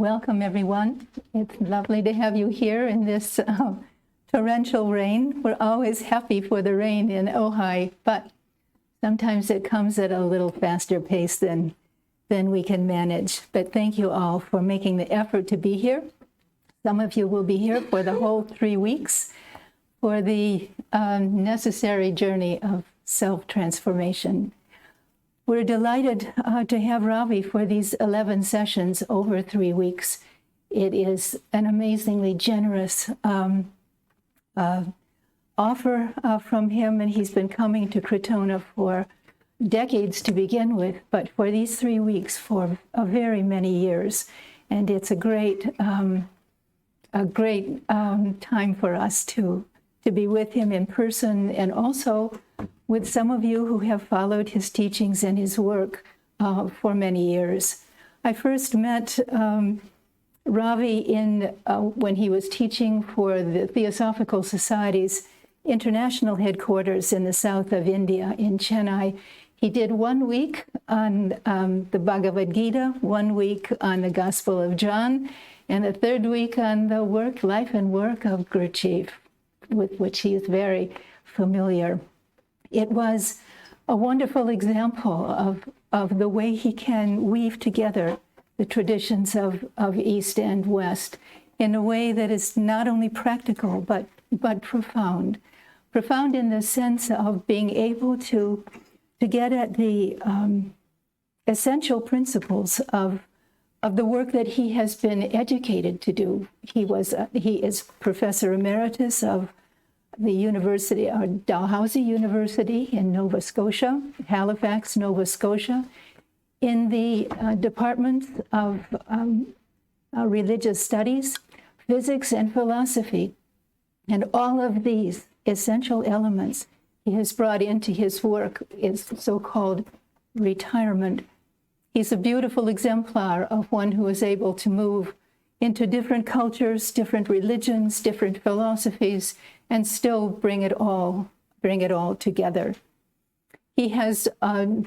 Welcome, everyone. It's lovely to have you here in this torrential rain. We're always happy for the rain in Ojai, but sometimes it comes at a little faster pace than we can manage. But thank you all for making the effort to be here. Some of you will be here for the whole 3 weeks for the necessary journey of self-transformation. We're delighted to have Ravi for these 11 sessions over 3 weeks. It is an amazingly generous offer from him, and he's been coming to Crotona for decades to begin with, but for these 3 weeks for very many years. And it's a great time for us to be with him in person, and also with some of you who have followed his teachings and his work for many years. I first met Ravi when he was teaching for the Theosophical Society's international headquarters in the south of India, in Chennai. He did 1 week on the Bhagavad Gita, 1 week on the Gospel of John, and a 3rd week on the life and work of Gurdjieff, with which he is very familiar. It was a wonderful example of the way he can weave together the traditions of East and West in a way that is not only practical, but profound. Profound in the sense of being able to get at the essential principles of the work that he has been educated to do. He is Professor Emeritus of the University, Dalhousie University in Nova Scotia, Halifax, Nova Scotia, in the Department of Religious Studies, Physics, and Philosophy. And all of these essential elements he has brought into his work, is so-called retirement. He's a beautiful exemplar of one who is able to move into different cultures, different religions, different philosophies, and still bring it all together. He has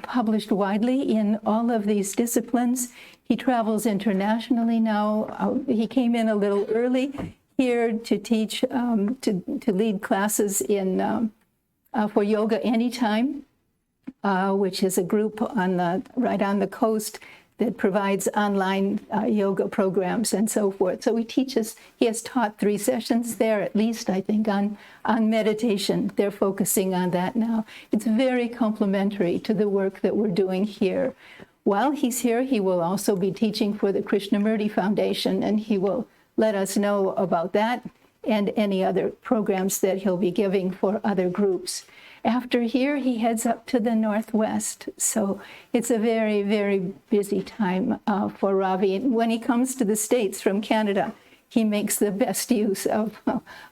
published widely in all of these disciplines. He travels internationally now. He came in a little early here to teach, to lead classes for Yoga Anytime, which is a group right on the coast that provides online yoga programs and so forth. So he has taught 3 sessions there, at least, I think, on meditation. They're focusing on that now. It's very complementary to the work that we're doing here. While he's here, he will also be teaching for the Krishnamurti Foundation, and he will let us know about that and any other programs that he'll be giving for other groups. After here, he heads up to the Northwest. So it's a very, very busy time for Ravi. And when he comes to the States from Canada, he makes the best use of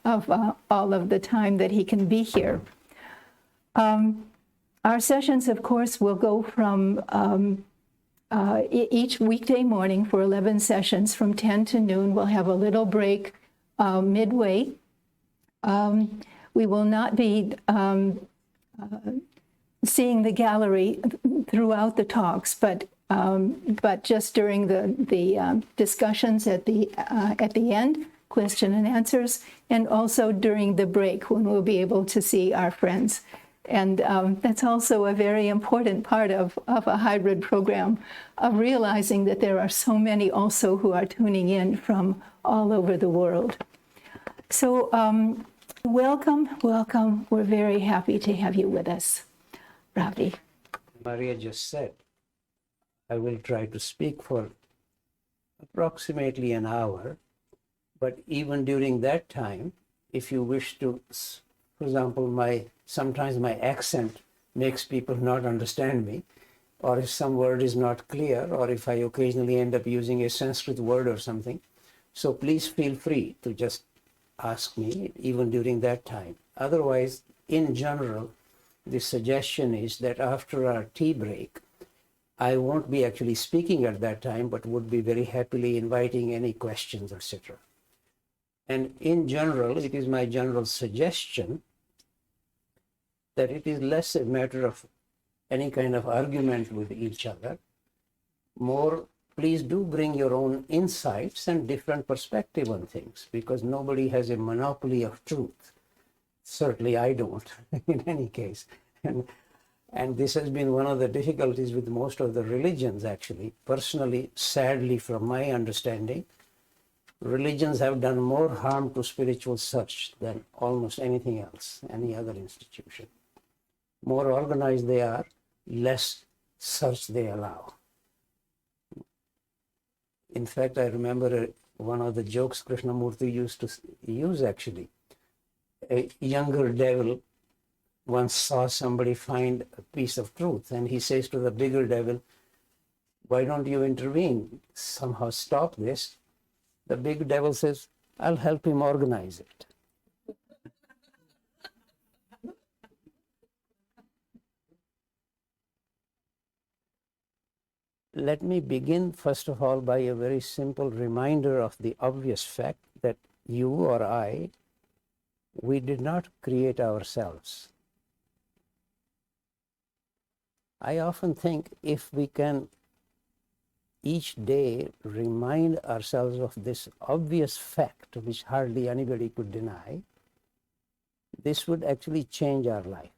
all of the time that he can be here. Our sessions, of course, will go from each weekday morning for 11 sessions from 10 to noon. We'll have a little break midway. We will not be seeing the gallery throughout the talks, but just during the discussions at the end, question and answers, and also during the break when we'll be able to see our friends. And that's also a very important part of a hybrid program, of realizing that there are so many also who are tuning in from all over the world. So welcome. We're very happy to have you with us. Ravi. Maria just said, I will try to speak for approximately an hour, but even during that time, if you wish to, for example, sometimes my accent makes people not understand me, or if some word is not clear, or if I occasionally end up using a Sanskrit word or something. So please feel free to just ask me even during that time. Otherwise, in general, the suggestion is that after our tea break, I won't be actually speaking at that time, but would be very happily inviting any questions, etc. And in general, it is my general suggestion that it is less a matter of any kind of argument with each other, more please do bring your own insights and different perspective on things, because nobody has a monopoly of truth. Certainly I don't, in any case. And this has been one of the difficulties with most of the religions, actually. Personally, sadly, from my understanding, religions have done more harm to spiritual search than almost anything else, any other institution. More organized they are, less search they allow. In fact, I remember one of the jokes Krishnamurti used to use, actually. A younger devil once saw somebody find a piece of truth, and he says to the bigger devil, "Why don't you intervene, somehow stop this?" The big devil says, "I'll help him organize it." Let me begin, first of all, by a very simple reminder of the obvious fact that you or I, we did not create ourselves. I often think if we can each day remind ourselves of this obvious fact, which hardly anybody could deny, this would actually change our life.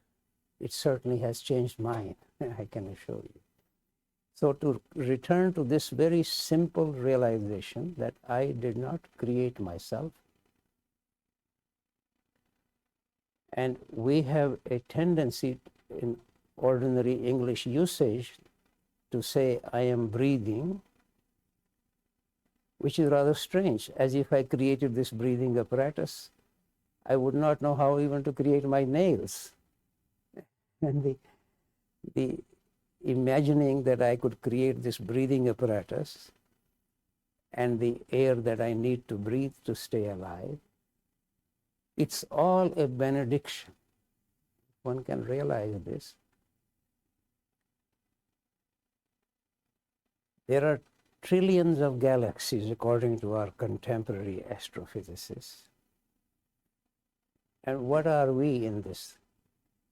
It certainly has changed mine, I can assure you. So to return to this very simple realization that I did not create myself, and we have a tendency in ordinary English usage to say, "I am breathing," which is rather strange, as if I created this breathing apparatus. I would not know how even to create my nails. And the imagining that I could create this breathing apparatus and the air that I need to breathe to stay alive, it's all a benediction. One can realize this. There are trillions of galaxies, according to our contemporary astrophysicists. And what are we in this?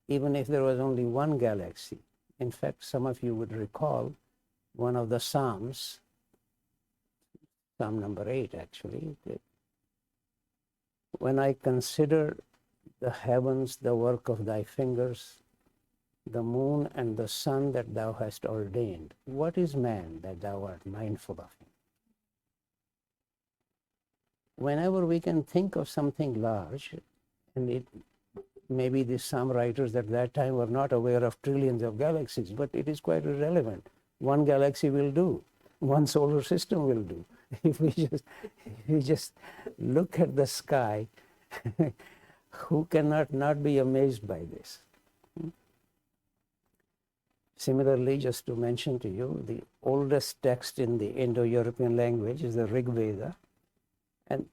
Even if there was only one galaxy. In fact, some of you would recall one of the Psalms, Psalm number 8 actually, that when I consider the heavens, the work of thy fingers, the moon and the sun that thou hast ordained, what is man that thou art mindful of him? Whenever we can think of something large, and maybe the some writers at that time were not aware of trillions of galaxies, but it is quite irrelevant. One galaxy will do. One solar system will do. If we just look at the sky, who cannot not be amazed by this? Similarly, just to mention to you, the oldest text in the Indo-European language is the Rig Veda, and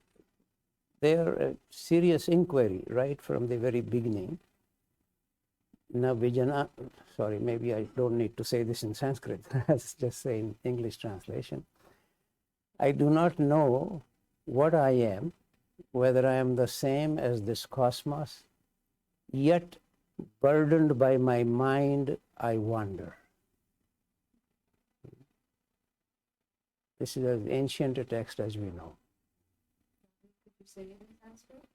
they are a serious inquiry right from the very beginning. Now, sorry, maybe I don't need to say this in Sanskrit, let's just say in English translation. I do not know what I am, whether I am the same as this cosmos, yet burdened by my mind, I wander. This is as ancient a text as we know. Could you say it in Sanskrit?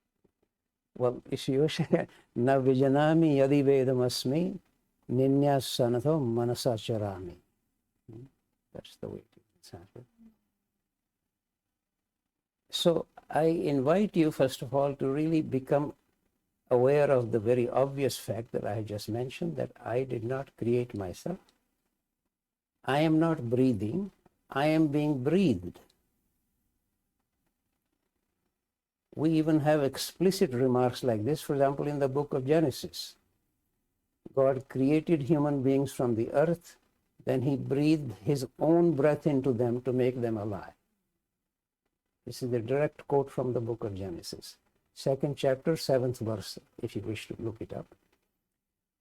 Well, Ishiyosha, na vijanami yadi vedamasmi, ninyas sanatho manasacharami. That's the way it is in Sanskrit. So I invite you, first of all, to really become aware of the very obvious fact that I just mentioned, that I did not create myself. I am not breathing, I am being breathed. We even have explicit remarks like this, for example, in the book of Genesis. God created human beings from the earth, then he breathed his own breath into them to make them alive. This is a direct quote from the book of Genesis. 2nd chapter, 7th verse, if you wish to look it up.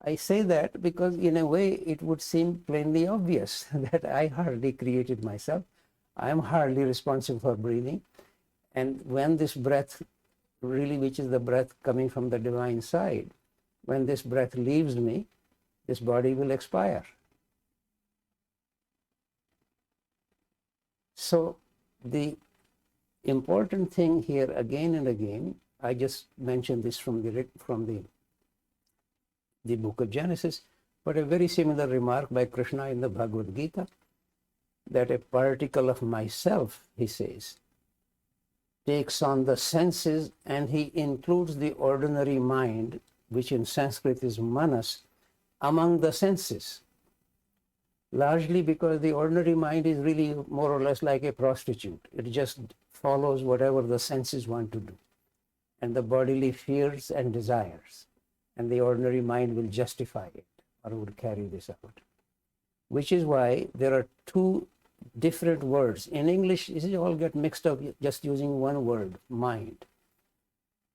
I say that because in a way it would seem plainly obvious that I hardly created myself. I am hardly responsible for breathing. And when this breath, really which is the breath coming from the divine side, when this breath leaves me, this body will expire. So the important thing here again and again, I just mentioned this from the book of Genesis, but a very similar remark by Krishna in the Bhagavad Gita, that a particle of myself, he says, takes on the senses, and he includes the ordinary mind, which in Sanskrit is manas, among the senses. Largely because the ordinary mind is really more or less like a prostitute. It just follows whatever the senses want to do, and the bodily fears and desires, and the ordinary mind will justify it or would carry this out. Which is why there are two different words. In English, you all get mixed up just using one word, mind.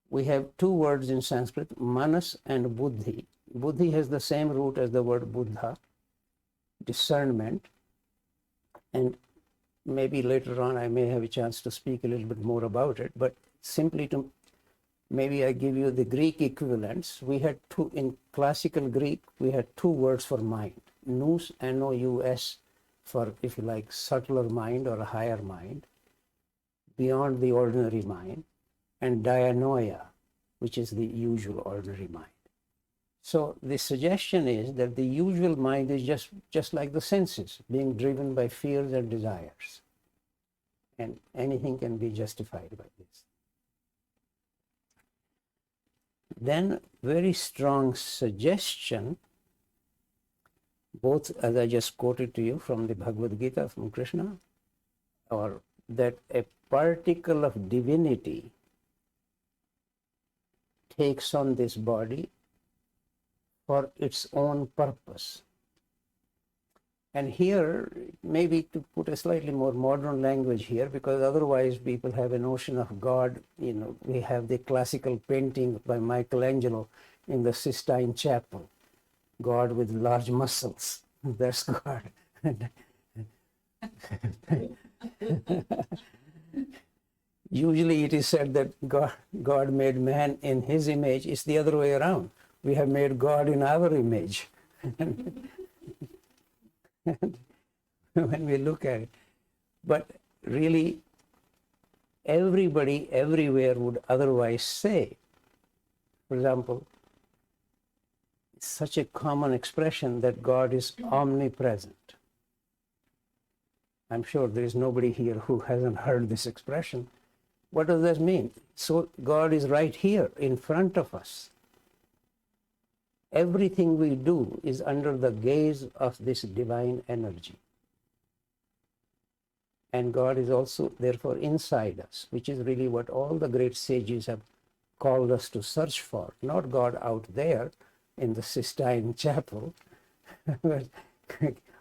We have two words in Sanskrit, manas and buddhi. Buddhi has the same root as the word buddha, discernment, and maybe later on I may have a chance to speak a little bit more about it, but simply to maybe I give you the Greek equivalents. We had two, in classical Greek, we had two words for mind, nous, N-O-U-S, for, if you like, subtler mind or a higher mind, beyond the ordinary mind, and dianoia, which is the usual ordinary mind. So the suggestion is that the usual mind is just like the senses, being driven by fears and desires. And anything can be justified by this. Then very strong suggestion, both as I just quoted to you from the Bhagavad Gita from Krishna, or that a particle of divinity takes on this body for its own purpose. And here, maybe to put a slightly more modern language here, because otherwise people have a notion of God, we have the classical painting by Michelangelo in the Sistine Chapel, God with large muscles, that's God. Usually it is said that God made man in his image. It's the other way around. We have made God in our image. When we look at it. But really, everybody everywhere would otherwise say, for example, it's such a common expression that God is omnipresent. I'm sure there is nobody here who hasn't heard this expression. What does that mean? So God is right here in front of us. Everything we do is under the gaze of this divine energy. And God is also therefore inside us, which is really what all the great sages have called us to search for. Not God out there in the Sistine Chapel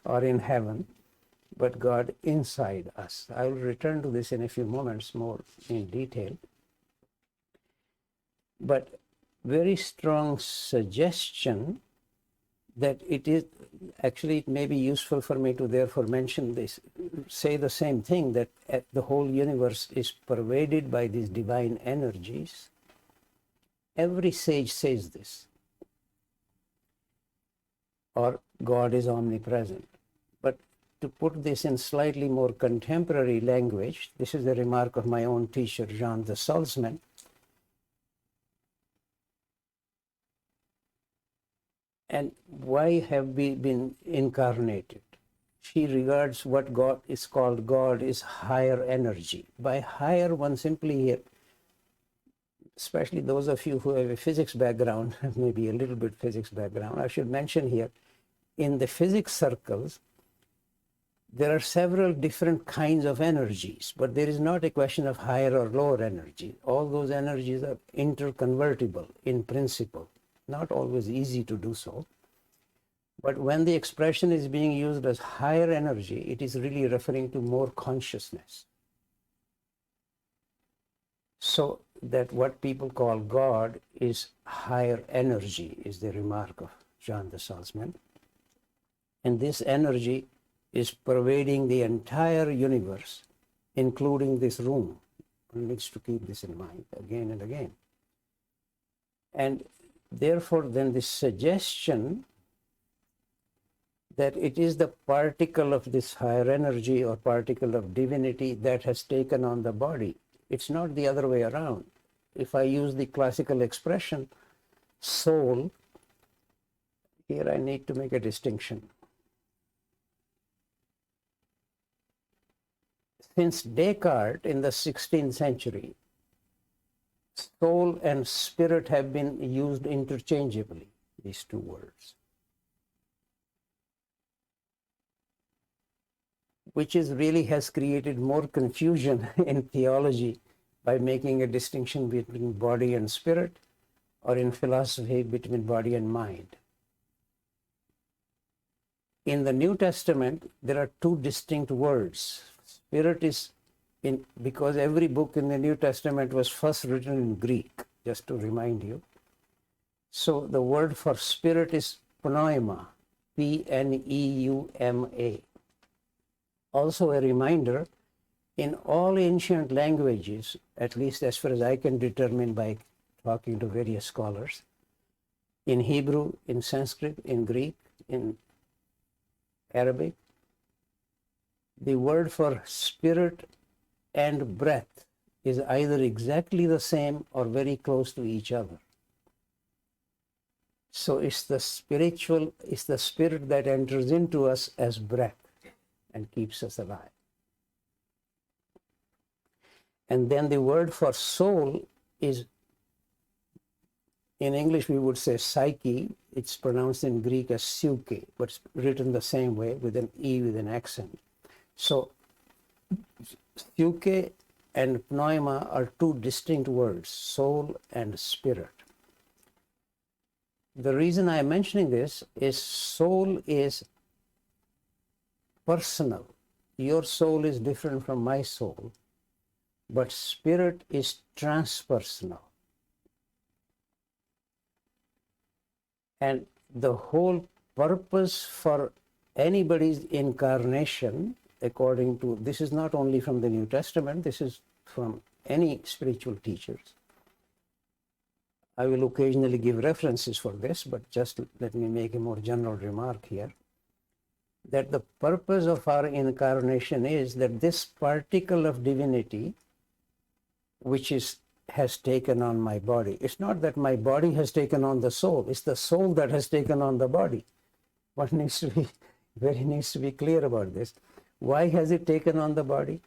or in heaven, but God inside us. I will return to this in a few moments more in detail. But very strong suggestion that it is, actually it may be useful for me to therefore mention this, say the same thing, that the whole universe is pervaded by these divine energies. Every sage says this, or God is omnipresent. But to put this in slightly more contemporary language, this is the remark of my own teacher, Jean de Salzman. And why have we been incarnated? She regards what God is called God is higher energy. By higher, one simply, especially those of you who have a physics background, maybe a little bit physics background, I should mention here, in the physics circles, there are several different kinds of energies, but there is not a question of higher or lower energy. All those energies are interconvertible in principle. Not always easy to do so. But when the expression is being used as higher energy, it is really referring to more consciousness. So that what people call God is higher energy, is the remark of Jean de Salzman. And this energy is pervading the entire universe, including this room. One needs to keep this in mind again and again. And therefore, then this suggestion that it is the particle of this higher energy or particle of divinity that has taken on the body. It's not the other way around. If I use the classical expression, soul, here I need to make a distinction. Since Descartes in the 16th century, soul and spirit have been used interchangeably, these two words, which is really has created more confusion in theology by making a distinction between body and spirit, or in philosophy between body and mind. In the New Testament, there are two distinct words. Spirit is in, because every book in the New Testament was first written in Greek, just to remind you. So the word for spirit is pneuma, P-N-E-U-M-A. Also a reminder, in all ancient languages, at least as far as I can determine by talking to various scholars, in Hebrew, in Sanskrit, in Greek, in Arabic, the word for spirit and breath is either exactly the same or very close to each other. So it's the spiritual, it's the spirit that enters into us as breath and keeps us alive. And then the word for soul is, in English we would say psyche, it's pronounced in Greek as psyche, but it's written the same way with an E with an accent. So psyche and pneuma are two distinct words, soul and spirit. The reason I am mentioning this is soul is personal. Your soul is different from my soul, but spirit is transpersonal. And the whole purpose for anybody's incarnation, according to, this is not only from the New Testament, this is from any spiritual teachers. I will occasionally give references for this, but just let me make a more general remark here, that the purpose of our incarnation is that this particle of divinity, which has taken on my body. It's not that my body has taken on the soul, it's the soul that has taken on the body. What needs to be clear about this. Why has it taken on the body?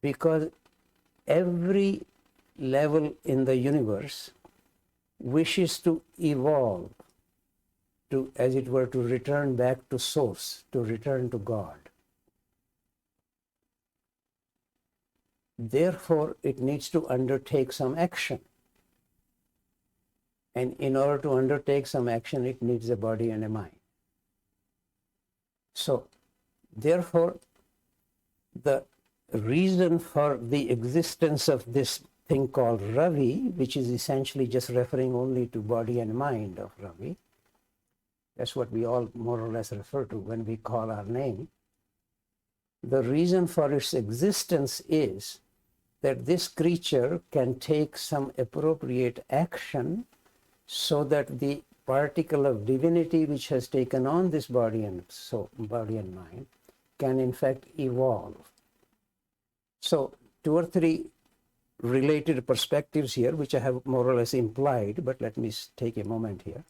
Because every level in the universe wishes to evolve, to, as it were, to return back to source, to return to God. Therefore, it needs to undertake some action. And in order to undertake some action, it needs a body and a mind. So, therefore, the reason for the existence of this thing called Ravi, which is essentially just referring only to body and mind of Ravi, that's what we all more or less refer to when we call our name. The reason for its existence is that this creature can take some appropriate action so that the particle of divinity which has taken on this body and mind can in fact evolve. So 2 or 3 related perspectives here, which I have more or less implied, but let me take a moment here.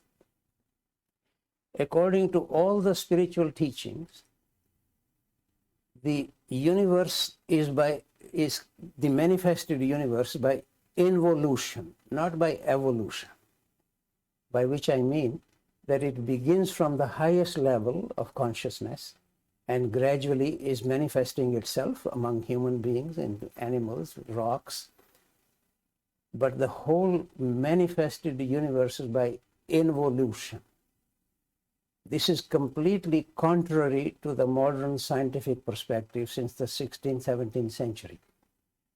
According to all the spiritual teachings, the universe is the manifested universe by involution, not by evolution, by which I mean that it begins from the highest level of consciousness and gradually is manifesting itself among human beings and animals, rocks. But the whole manifested universe is by involution. This is completely contrary to the modern scientific perspective since the 16th, 17th century,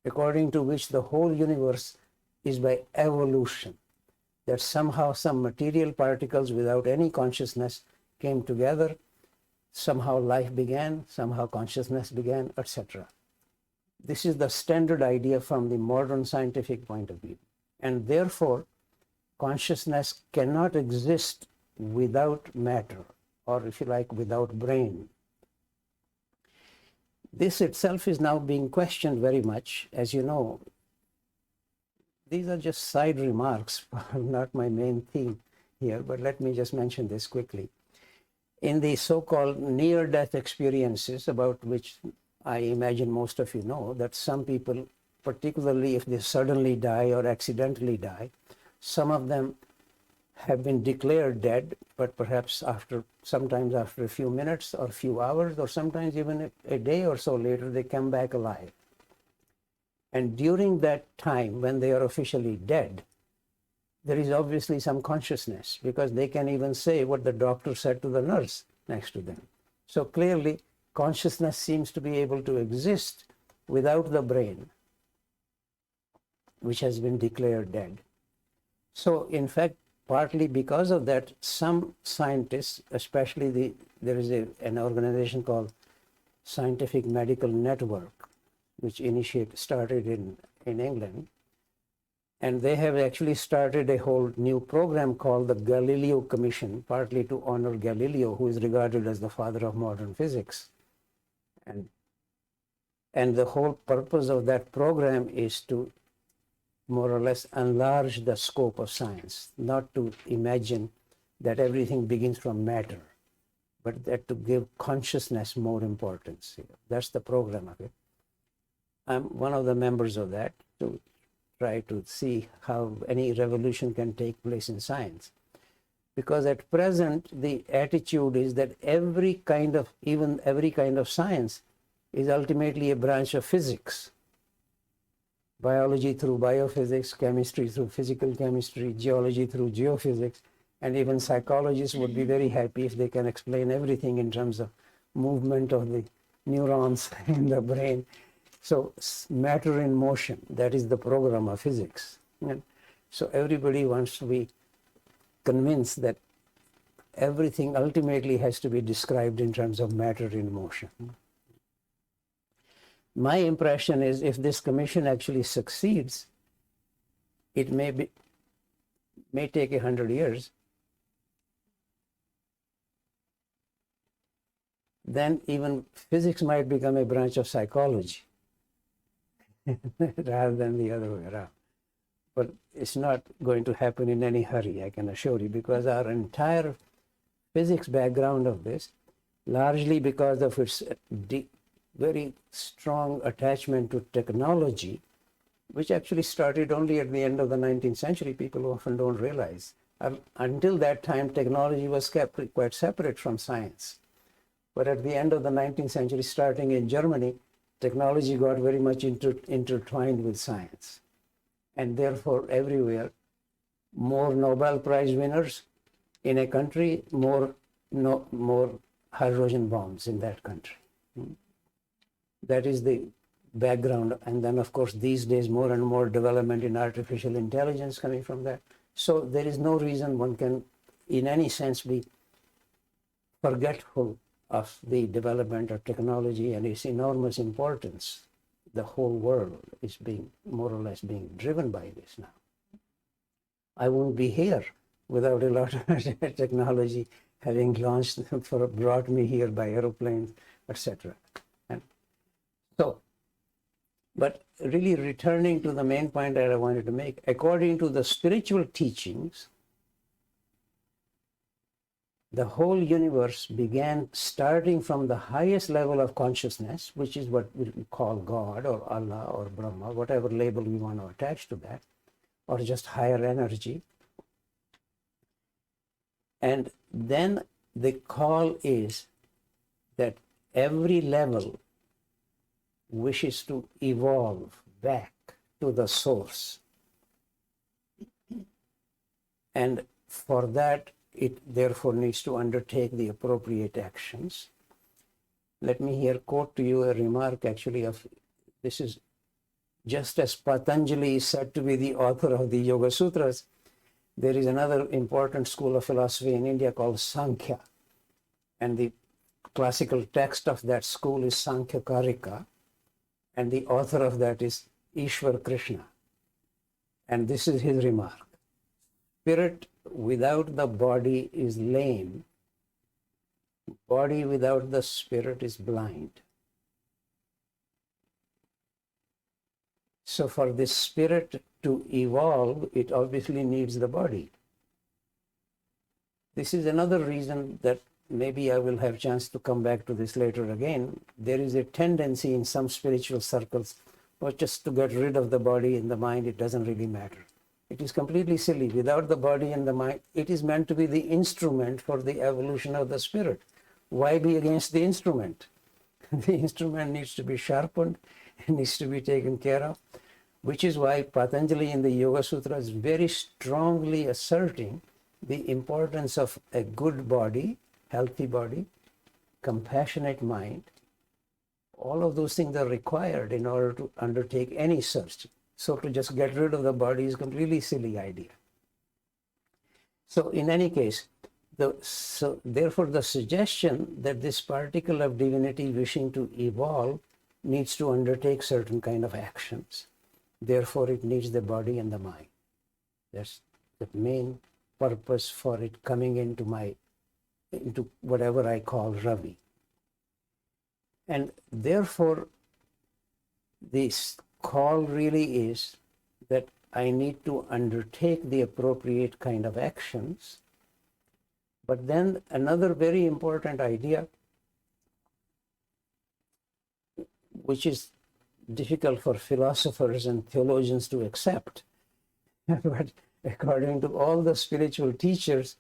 according to which the whole universe is by evolution, that somehow some material particles without any consciousness came together, somehow life began, somehow consciousness began, etc. This is the standard idea from the modern scientific point of view. And therefore, consciousness cannot exist without matter. or if you like, without brain. This itself is now being questioned very much. As you know, these are just side remarks, not my main theme here, but let me just mention this quickly. In the so-called near-death experiences, about which I imagine most of you know, that some people, particularly if they suddenly die or accidentally die, some of them have been declared dead, but perhaps sometimes after a few minutes or a few hours, or sometimes even a day or so later, they come back alive. And during that time, when they are officially dead, there is obviously some consciousness, because they can even say what the doctor said to the nurse next to them. So clearly, consciousness seems to be able to exist without the brain, which has been declared dead. So in fact, partly because of that, some scientists, especially there is an organization called Scientific Medical Network, which started in England, and they have actually started a whole new program called the Galileo Commission, partly to honor Galileo, who is regarded as the father of modern physics. And the whole purpose of that program is to more or less enlarge the scope of science, not to imagine that everything begins from matter, but that to give consciousness more importance. That's the program of it. I'm one of the members of that, to try to see how any revolution can take place in science. Because at present, the attitude is that every kind of science is ultimately a branch of physics. Biology through biophysics, chemistry through physical chemistry, geology through geophysics, and even psychologists would be very happy if they can explain everything in terms of movement of the neurons in the brain. So matter in motion, that is the program of physics. And so everybody wants to be convinced that everything ultimately has to be described in terms of matter in motion. My impression is, if this commission actually succeeds, it may take 100 years. Then even physics might become a branch of psychology rather than the other way around. But it's not going to happen in any hurry, I can assure you, because our entire physics background of this, largely because of its very strong attachment to technology, which actually started only at the end of the 19th century, people often don't realize. Until that time, technology was kept quite separate from science. But at the end of the 19th century, starting in Germany, technology got very much intertwined with science. And therefore, everywhere, more Nobel Prize winners in a country, more hydrogen bombs in that country. That is the background. And then, of course, these days, more and more development in artificial intelligence coming from that. So there is no reason one can, in any sense, be forgetful of the development of technology and its enormous importance. The whole world is more or less being driven by this now. I won't be here without a lot of technology having brought me here by aeroplanes, etc. But really returning to the main point that I wanted to make, according to the spiritual teachings, the whole universe began starting from the highest level of consciousness, which is what we call God or Allah or Brahma, whatever label we want to attach to that, or just higher energy. And then the call is that every level wishes to evolve back to the source. And for that, it therefore needs to undertake the appropriate actions. Let me here quote to you a remark actually of, this is just as Patanjali is said to be the author of the Yoga Sutras, there is another important school of philosophy in India called Sankhya. And the classical text of that school is Sankhya Karika. And the author of that is Ishwar Krishna. And this is his remark. Spirit without the body is lame, Body without the spirit is blind. So for this spirit to evolve, it obviously needs the body. This is another reason that maybe I will have chance to come back to this later again. There is a tendency in some spiritual circles, or just to get rid of the body and the mind, it doesn't really matter. It is completely silly. Without the body and the mind, it is meant to be the instrument for the evolution of the spirit. Why be against the instrument? The instrument needs to be sharpened, it needs to be taken care of, which is why Patanjali in the Yoga Sutra is very strongly asserting the importance of a good body, healthy body, compassionate mind. All of those things are required in order to undertake any search. So to just get rid of the body is a completely silly idea. So in any case, therefore the suggestion that this particle of divinity wishing to evolve needs to undertake certain kind of actions. Therefore it needs the body and the mind. That's the main purpose for it coming into whatever I call Ravi. And therefore this call really is that I need to undertake the appropriate kind of actions. But then another very important idea, which is difficult for philosophers and theologians to accept, but according to all the spiritual teachers,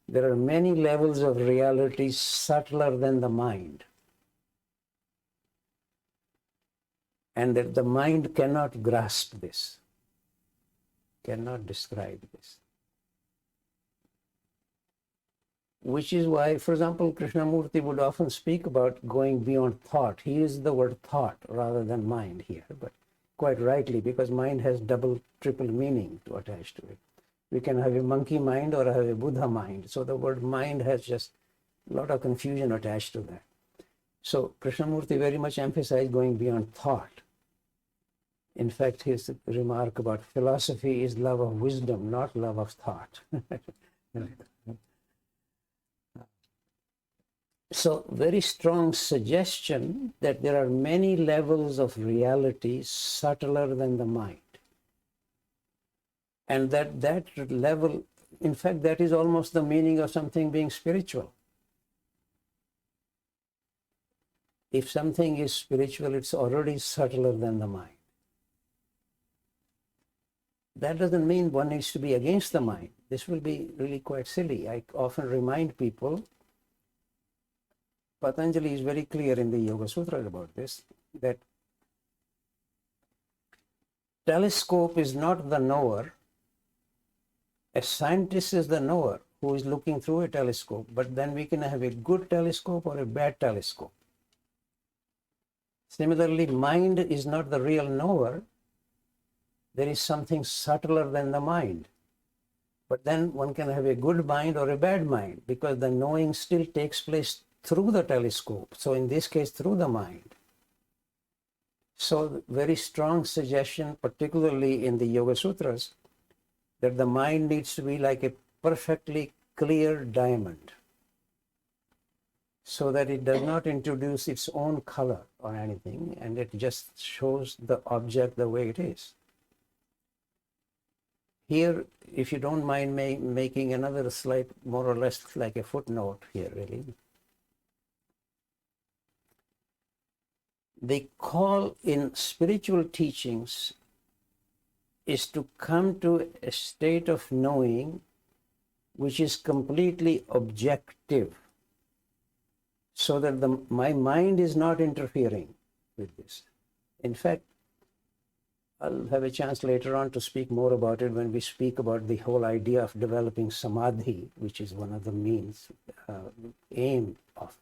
there are many levels of reality subtler than the mind. And that the mind cannot grasp this, cannot describe this. Which is why, for example, Krishnamurti would often speak about going beyond thought. He uses the word thought rather than mind here, but quite rightly, because mind has double, triple meaning to attach to it. We can have a monkey mind or have a Buddha mind. So the word mind has just a lot of confusion attached to that. So Krishnamurti very much emphasized going beyond thought. In fact, his remark about philosophy is love of wisdom, not love of thought. So very strong suggestion that there are many levels of reality subtler than the mind. And that level, in fact, that is almost the meaning of something being spiritual. If something is spiritual, it's already subtler than the mind. That doesn't mean one needs to be against the mind. This will be really quite silly. I often remind people, Patanjali is very clear in the Yoga Sutra about this, that telescope is not the knower. A scientist is the knower who is looking through a telescope, but then we can have a good telescope or a bad telescope. Similarly, mind is not the real knower. There is something subtler than the mind. But then one can have a good mind or a bad mind, because the knowing still takes place through the telescope. So in this case, through the mind. So very strong suggestion, particularly in the Yoga Sutras, that the mind needs to be like a perfectly clear diamond, so that it does not introduce its own color or anything, and it just shows the object the way it is. Here, if you don't mind making another slight, more or less like a footnote here, really. The call in spiritual teachings is to come to a state of knowing which is completely objective, so that my mind is not interfering with this. In fact, I'll have a chance later on to speak more about it when we speak about the whole idea of developing samadhi, which is one of the means, aim of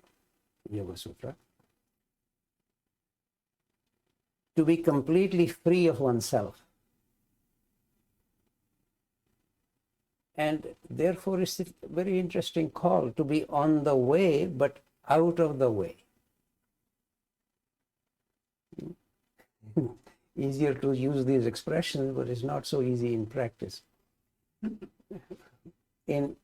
Yoga Sutra. To be completely free of oneself. And therefore it's a very interesting call to be on the way, but out of the way. Easier to use these expressions, but it's not so easy in practice. In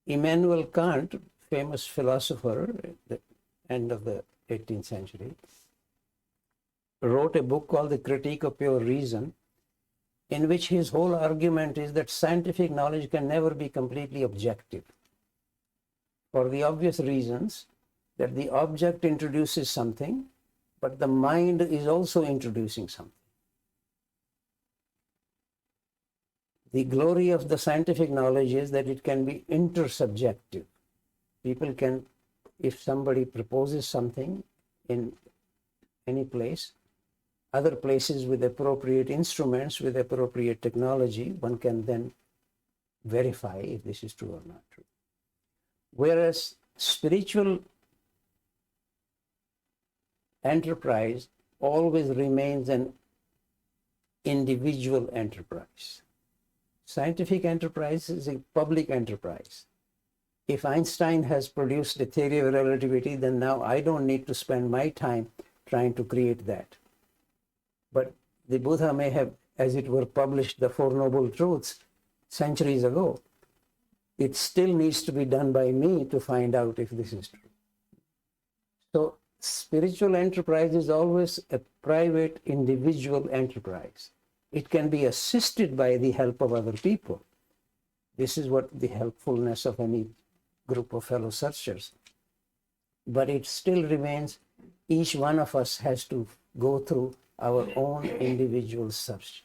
Immanuel Kant, famous philosopher at the end of the 18th century, wrote a book called The Critique of Pure Reason, in which his whole argument is that scientific knowledge can never be completely objective, for the obvious reasons that the object introduces something, but the mind is also introducing something. The glory of the scientific knowledge is that it can be intersubjective. People can, if somebody proposes something in any place, other places with appropriate instruments, with appropriate technology, one can then verify if this is true or not true. Whereas spiritual enterprise always remains an individual enterprise. Scientific enterprise is a public enterprise. If Einstein has produced a theory of relativity, then now I don't need to spend my time trying to create that. But the Buddha may have, as it were, published the Four Noble Truths centuries ago. It still needs to be done by me to find out if this is true. So spiritual enterprise is always a private, individual enterprise. It can be assisted by the help of other people. This is what the helpfulness of any group of fellow searchers. But it still remains, each one of us has to go through our own individual search.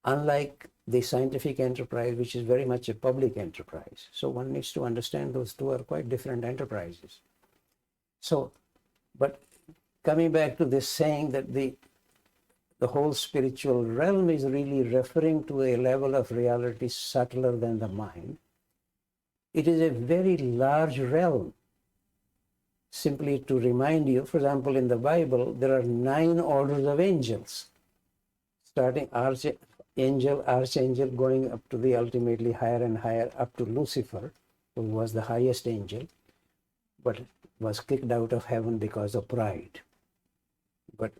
Unlike the scientific enterprise, which is very much a public enterprise. So one needs to understand those two are quite different enterprises. So, but coming back to this saying that the whole spiritual realm is really referring to a level of reality subtler than the mind. It is a very large realm. Simply to remind you, for example, in the Bible, there are 9 orders of angels, starting archangel, going up to the ultimately higher and higher, up to Lucifer, who was the highest angel, but was kicked out of heaven because of pride. But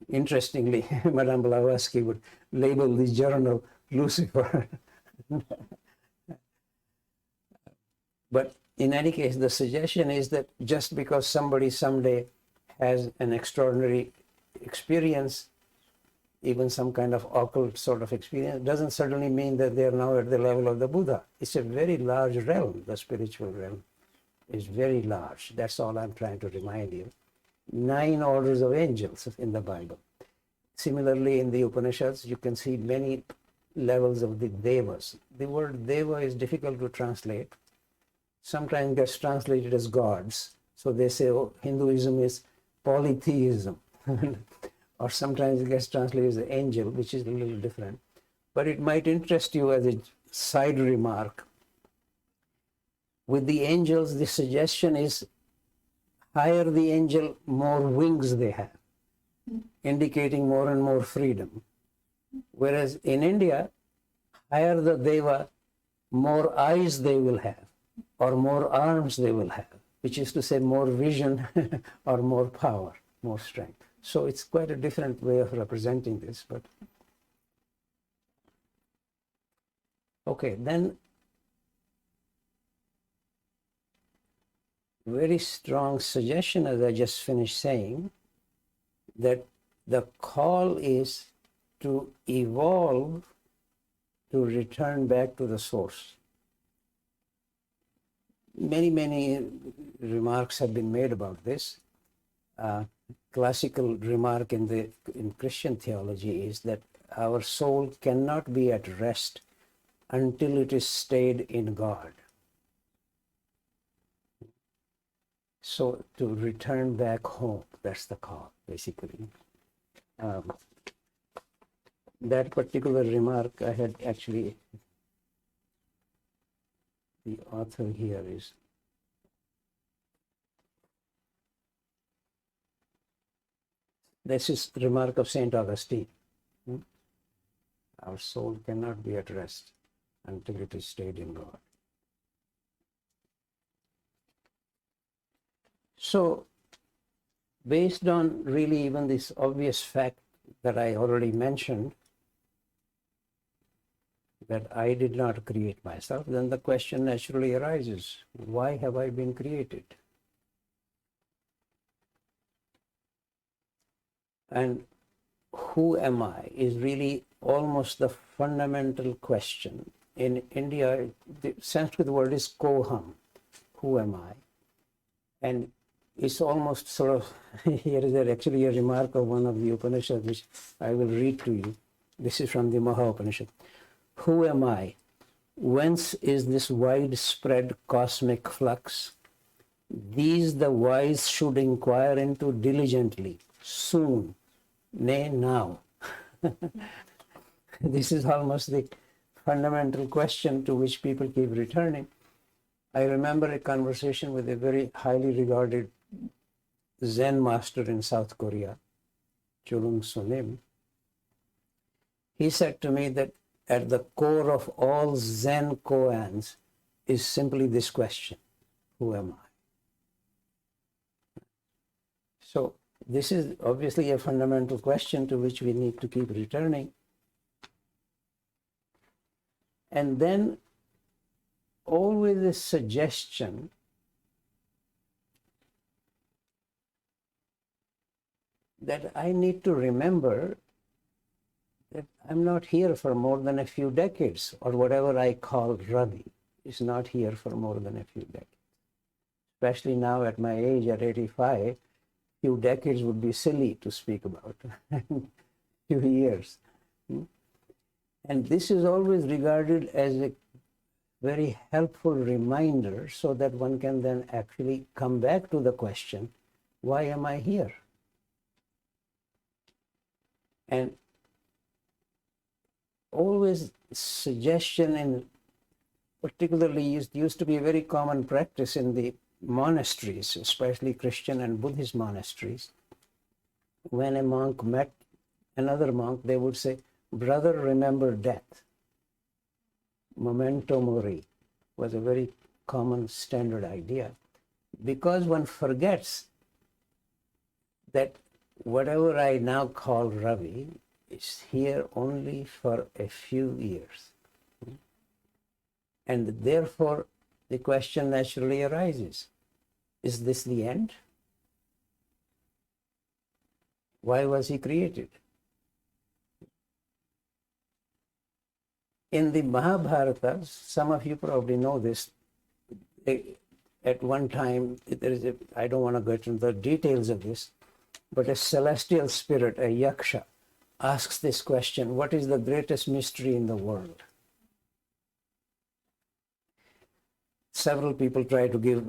interestingly, Madame Blavatsky would label the journal Lucifer. But in any case, the suggestion is that just because somebody someday has an extraordinary experience, even some kind of occult sort of experience, doesn't certainly mean that they are now at the level of the Buddha. It's a very large realm. The spiritual realm is very large. That's all I'm trying to remind you. 9 orders of angels in the Bible. Similarly, in the Upanishads, you can see many levels of the devas. The word deva is difficult to translate. Sometimes gets translated as gods. So they say, oh, Hinduism is polytheism. Or sometimes it gets translated as angel, which is a little different. But it might interest you as a side remark. With the angels, the suggestion is higher the angel, more wings they have, indicating more and more freedom. Whereas in India, higher the deva, more eyes they will have, or more arms they will have, which is to say more vision or more power, more strength. So it's quite a different way of representing this. But okay, then very strong suggestion, as I just finished saying, that the call is to evolve, to return back to the source. Many remarks have been made about this. Classical remark in Christian theology is that our soul cannot be at rest until it is stayed in God. So to return back home, that's the call, basically. That particular remark I had actually, the author here is, this is the remark of St. Augustine. Our soul cannot be at rest until it is stayed in God. So, based on really even this obvious fact that I already mentioned, that I did not create myself, then the question naturally arises, why have I been created? And who am I is really almost the fundamental question. In India, the Sanskrit word is koham, who am I? And it's almost sort of, here is actually a remark of one of the Upanishads, which I will read to you. This is from the Maha Upanishad. Who am I? Whence is this widespread cosmic flux? These the wise should inquire into diligently, soon, nay, now. This is almost the fundamental question to which people keep returning. I remember a conversation with a very highly regarded Zen master in South Korea, Chulung Sunim. He said to me that at the core of all Zen koans is simply this question, who am I? So this is obviously a fundamental question to which we need to keep returning. And then always a suggestion that I need to remember that I'm not here for more than a few decades, or whatever I call Ravi is not here for more than a few decades. Especially now at my age, at 85, few decades would be silly to speak about, few years. And this is always regarded as a very helpful reminder so that one can then actually come back to the question, why am I here? And always suggestion, and particularly used to be a very common practice in the monasteries, especially Christian and Buddhist monasteries. When a monk met another monk, they would say, brother, remember death. Memento mori was a very common standard idea, because one forgets that whatever I now call Ravi is here only for a few years. And therefore, the question naturally arises, is this the end? Why was he created? In the Mahabharata, some of you probably know this, at one time, there is I don't want to go into the details of this, but a celestial spirit, a yaksha, asks this question, what is the greatest mystery in the world? Several people try to give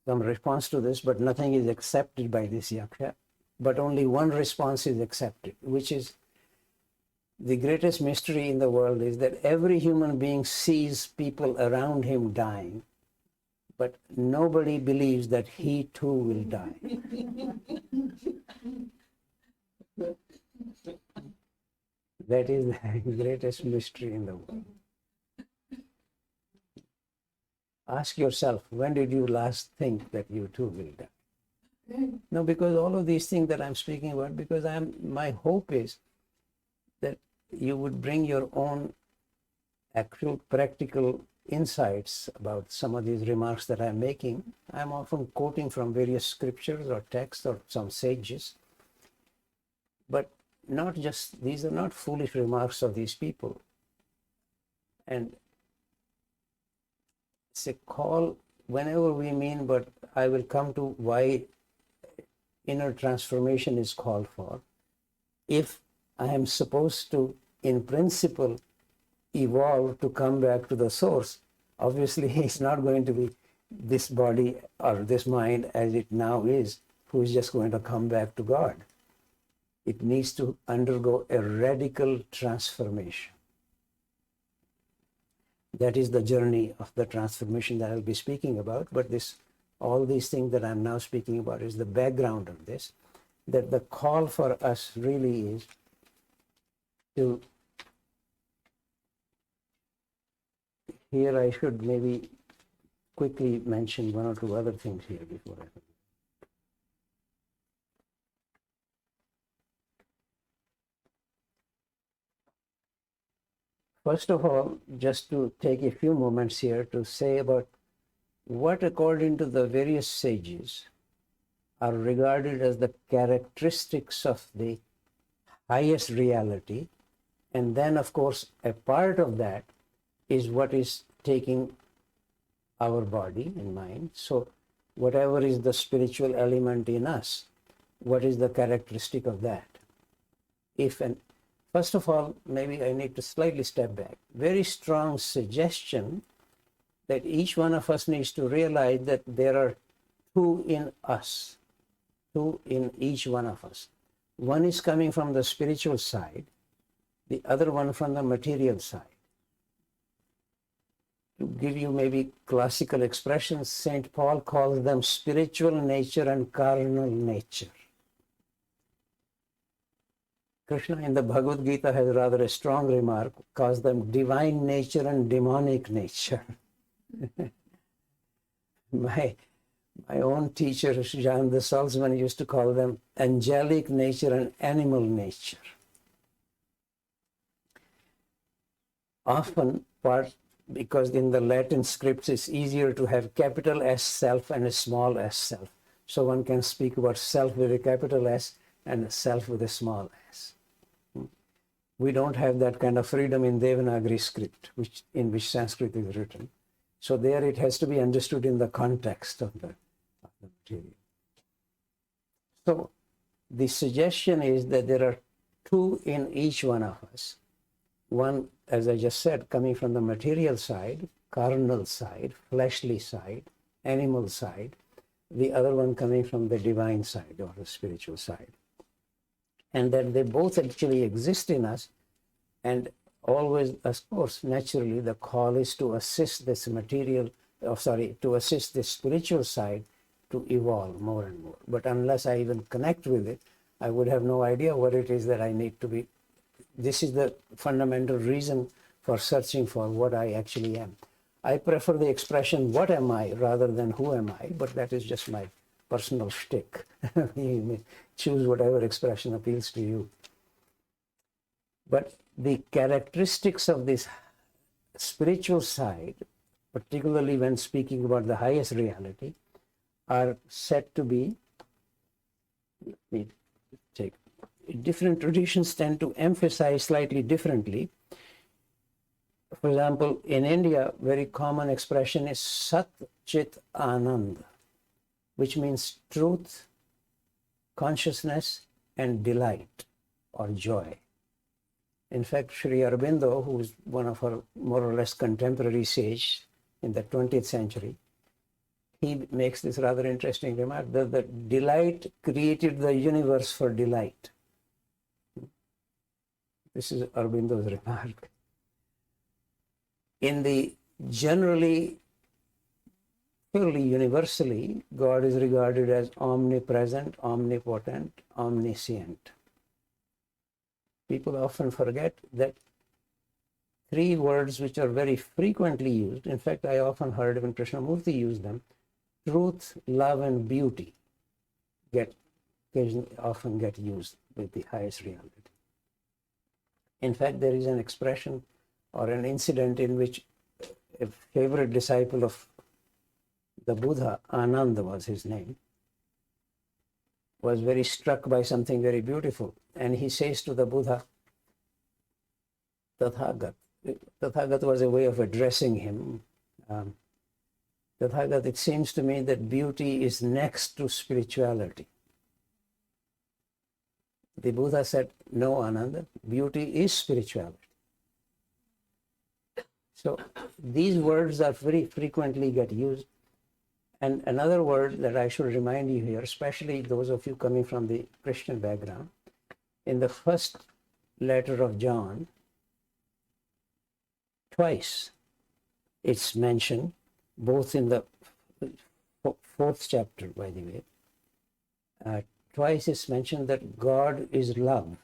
some response to this, but nothing is accepted by this yaksha. But only one response is accepted, which is, the greatest mystery in the world is that every human being sees people around him dying, but nobody believes that he too will die. That is the greatest mystery in the world. Ask yourself, when did you last think that you too will die? No, because all of these things that I'm speaking about, because my hope is that you would bring your own actual practical insights about some of these remarks that I'm making. I'm often quoting from various scriptures or texts or some sages, but not just, these are not foolish remarks of these people. And it's a call whenever we mean, but I will come to why inner transformation is called for. If I am supposed to, in principle, evolve to come back to the source, obviously it's not going to be this body or this mind as it now is, who is just going to come back to God. It needs to undergo a radical transformation. That is the journey of the transformation that I'll be speaking about, but all these things that I'm now speaking about is the background of this, that the call for us really is to, here I should maybe quickly mention one or two other things here before I forget. First of all, just to take a few moments here to say about what, according to the various sages, are regarded as the characteristics of the highest reality. And then, of course, a part of that is what is taking our body and mind. So whatever is the spiritual element in us, what is the characteristic of that? First of all, maybe I need to slightly step back. Very strong suggestion that each one of us needs to realize that there are two in us, two in each one of us. One is coming from the spiritual side, the other one from the material side. To give you maybe classical expressions, St. Paul calls them spiritual nature and carnal nature. Krishna in the Bhagavad Gita has rather a strong remark, calls them divine nature and demonic nature. My own teacher, Jean de Salzman, used to call them angelic nature and animal nature. Often, because in the Latin scripts it's easier to have capital S self and a small s self. So one can speak about self with a capital S and self with a small s. We don't have that kind of freedom in Devanagari script, in which Sanskrit is written. So there it has to be understood in the context of the material. So the suggestion is that there are two in each one of us. One, as I just said, coming from the material side, carnal side, fleshly side, animal side. The other one coming from the divine side or the spiritual side. And that they both actually exist in us, and always, of course, naturally, the call is to assist this to assist this spiritual side to evolve more and more. But unless I even connect with it, I would have no idea what it is that I need to be. This is the fundamental reason for searching for what I actually am. I prefer the expression, what am I, rather than who am I, but that is just my personal shtick. You may choose whatever expression appeals to you. But the characteristics of this spiritual side, particularly when speaking about the highest reality, are said to be, different traditions tend to emphasize slightly differently. For example, in India, very common expression is Sat Chit Anand, which means truth, consciousness, and delight or joy. In fact, Sri Aurobindo, who is one of our more or less contemporary sages in the 20th century, he makes this rather interesting remark that the delight created the universe for delight. This is Aurobindo's remark. In the generally, fairly universally, God is regarded as omnipresent, omnipotent, omniscient. People often forget that three words which are very frequently used, in fact, I often heard even Krishnamurti use them, truth, love, and beauty often get used with the highest reality. In fact, there is an expression or an incident in which a favorite disciple of the Buddha, Ananda was his name, was very struck by something very beautiful. And he says to the Buddha, Tathagat. Tathagat was a way of addressing him. Tathagat, it seems to me that beauty is next to spirituality. The Buddha said, no, Ananda, beauty is spirituality. So these words are very frequently get used. And another word that I should remind you here, especially those of you coming from the Christian background, in the first letter of John, twice it's mentioned, both in the fourth chapter, by the way, twice it's mentioned that God is love.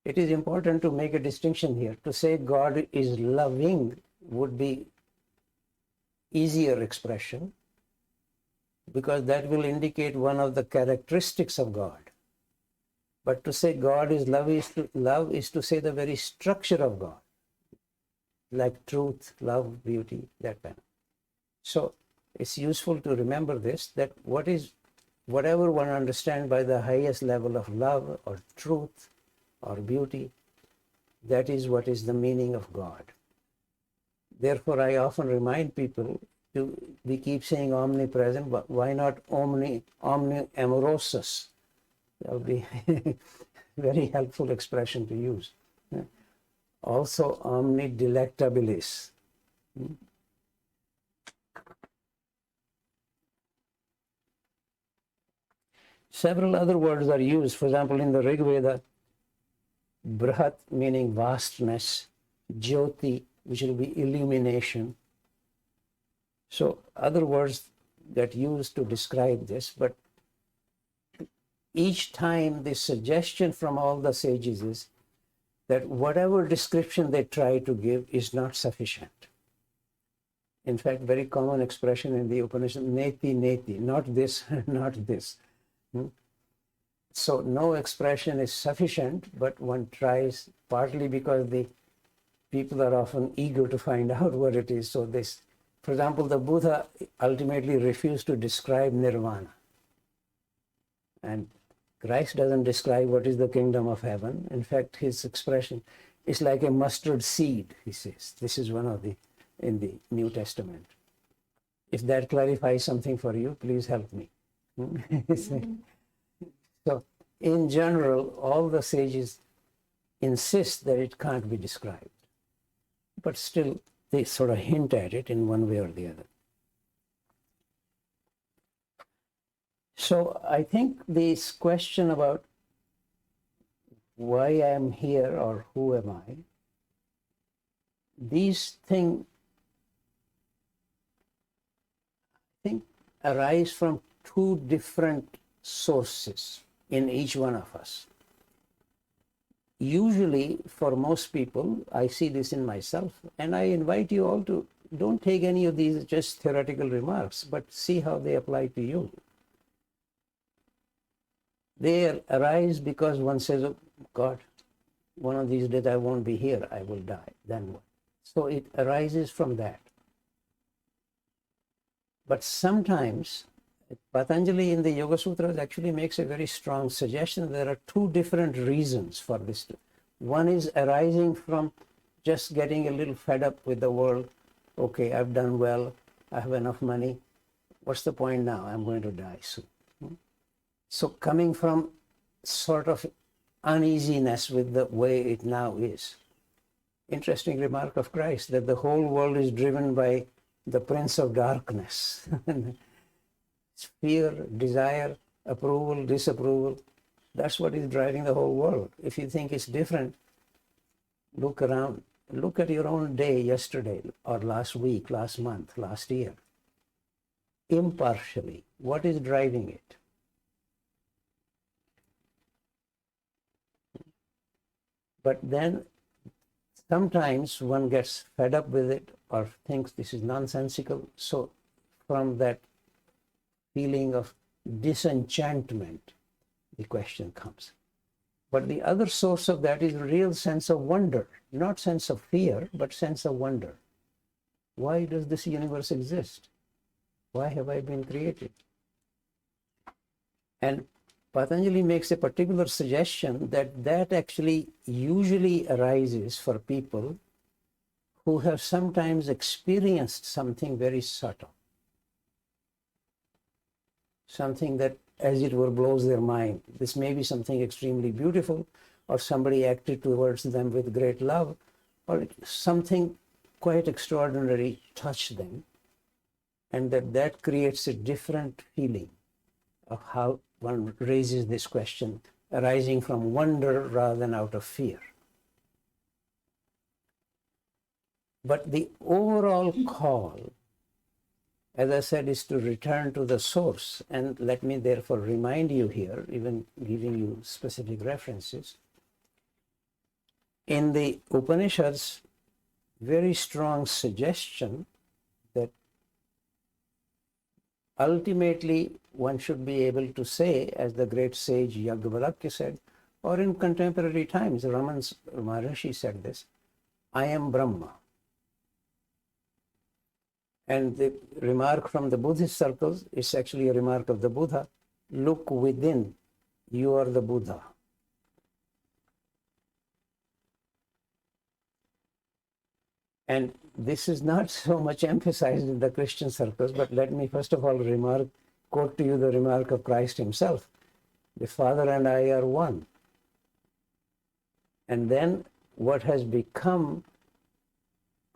It is important to make a distinction here. To say God is loving would be easier expression, because that will indicate one of the characteristics of God. But to say God is love is to say the very structure of God, like truth, love, beauty, that kind. So it's useful to remember this, that whatever one understands by the highest level of love or truth or beauty, that is what is the meaning of God. Therefore, I often remind people we keep saying omnipresent, but why not omni amorosus? That would be a very helpful expression to use. Also, omni delectabilis. Several other words are used. For example, in the Rig Veda, Brahat meaning vastness, Jyoti, which will be illumination. So other words get used to describe this, but each time the suggestion from all the sages is that whatever description they try to give is not sufficient. In fact, very common expression in the Upanishad, neti, neti, not this, not this. So no expression is sufficient, but one tries, partly because the people are often eager to find out what it is. So this, for example, the Buddha ultimately refused to describe nirvana. And Christ doesn't describe what is the kingdom of heaven. In fact, his expression is like a mustard seed, he says. This is one of the, in the New Testament. If that clarifies something for you, please help me. So, in general, all the sages insist that it can't be described. But still, they sort of hint at it in one way or the other. So I think this question about why I am here or who am I, these things, I think, arise from two different sources in each one of us. Usually, for most people, I see this in myself, and I invite you all to don't take any of these just theoretical remarks, but see how they apply to you. They arise because one says, oh, God, one of these days I won't be here, I will die. Then what? So it arises from that. But sometimes, Patanjali in the Yoga Sutras actually makes a very strong suggestion. There are two different reasons for this. One is arising from just getting a little fed up with the world. Okay, I've done well, I have enough money. What's the point now? I'm going to die soon. So coming from sort of uneasiness with the way it now is. Interesting remark of Christ that the whole world is driven by the prince of darkness. Fear, desire, approval, disapproval. That's what is driving the whole world. If you think it's different, look around. Look at your own day yesterday or last week, last month, last year. Impartially, what is driving it? But then sometimes one gets fed up with it or thinks this is nonsensical. So from that feeling of disenchantment, the question comes. But the other source of that is a real sense of wonder, not sense of fear, but sense of wonder. Why does this universe exist? Why have I been created? And Patanjali makes a particular suggestion that actually usually arises for people who have sometimes experienced something very subtle. Something that, as it were, blows their mind. This may be something extremely beautiful, or somebody acted towards them with great love, or something quite extraordinary touched them, and that creates a different feeling of how one raises this question, arising from wonder rather than out of fear. But the overall call, as I said, is to return to the source. And let me therefore remind you here, even giving you specific references. In the Upanishads, very strong suggestion that ultimately one should be able to say, as the great sage Yajnavalkya said, Or in contemporary times, Ramana Maharshi said this, I am Brahma. And the remark from the Buddhist circles is actually a remark of the Buddha, look within, you are the Buddha. And this is not so much emphasized in the Christian circles, but let me first of all quote to you the remark of Christ himself. The Father and I are one. And then what has become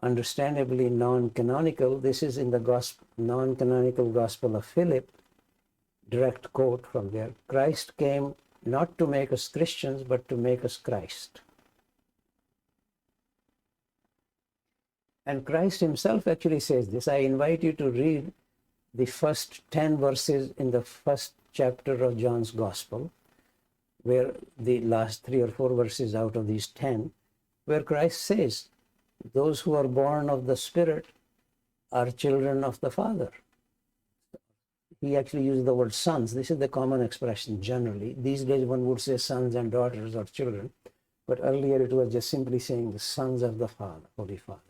understandably non-canonical, this is in the non-canonical Gospel of Philip, direct quote from there. Christ came not to make us Christians, but to make us Christ. And Christ himself actually says this. I invite you to read the first 10 verses in the first chapter of John's Gospel, where the last 3 or 4 verses out of these 10, where Christ says, those who are born of the Spirit are children of the Father. He actually used the word sons. This is the common expression generally. These days one would say sons and daughters or children, but earlier it was just simply saying the sons of the Father, Holy Father.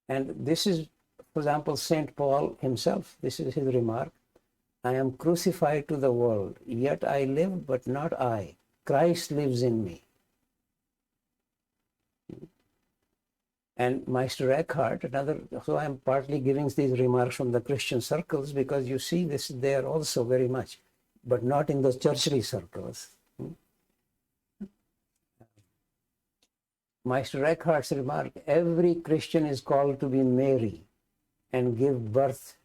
And this is, for example, St. Paul himself, this is his remark, I am crucified to the world, yet I live, but not I. Christ lives in me. And Meister Eckhart, so I'm partly giving these remarks from the Christian circles because you see this there also very much, but not in the churchly circles. Meister Eckhart's remark, every Christian is called to be Mary and give birth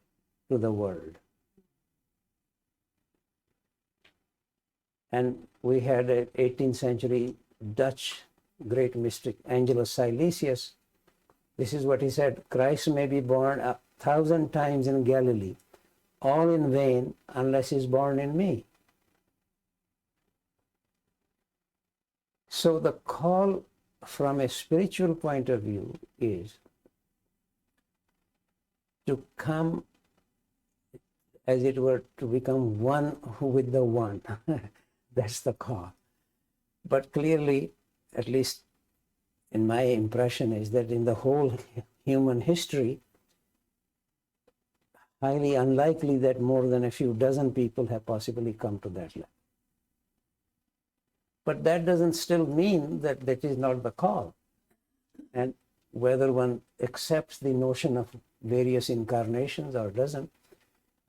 to the world. And we had an 18th century Dutch great mystic, Angelus Silesius. This is what he said, Christ may be born 1,000 times in Galilee, all in vain unless he's born in me. So the call from a spiritual point of view is to come, as it were, to become one with the one. That's the call. But clearly, at least in my impression, is that in the whole human history, highly unlikely that more than a few dozen people have possibly come to that level. But that doesn't still mean that that is not the call. And whether one accepts the notion of various incarnations or doesn't,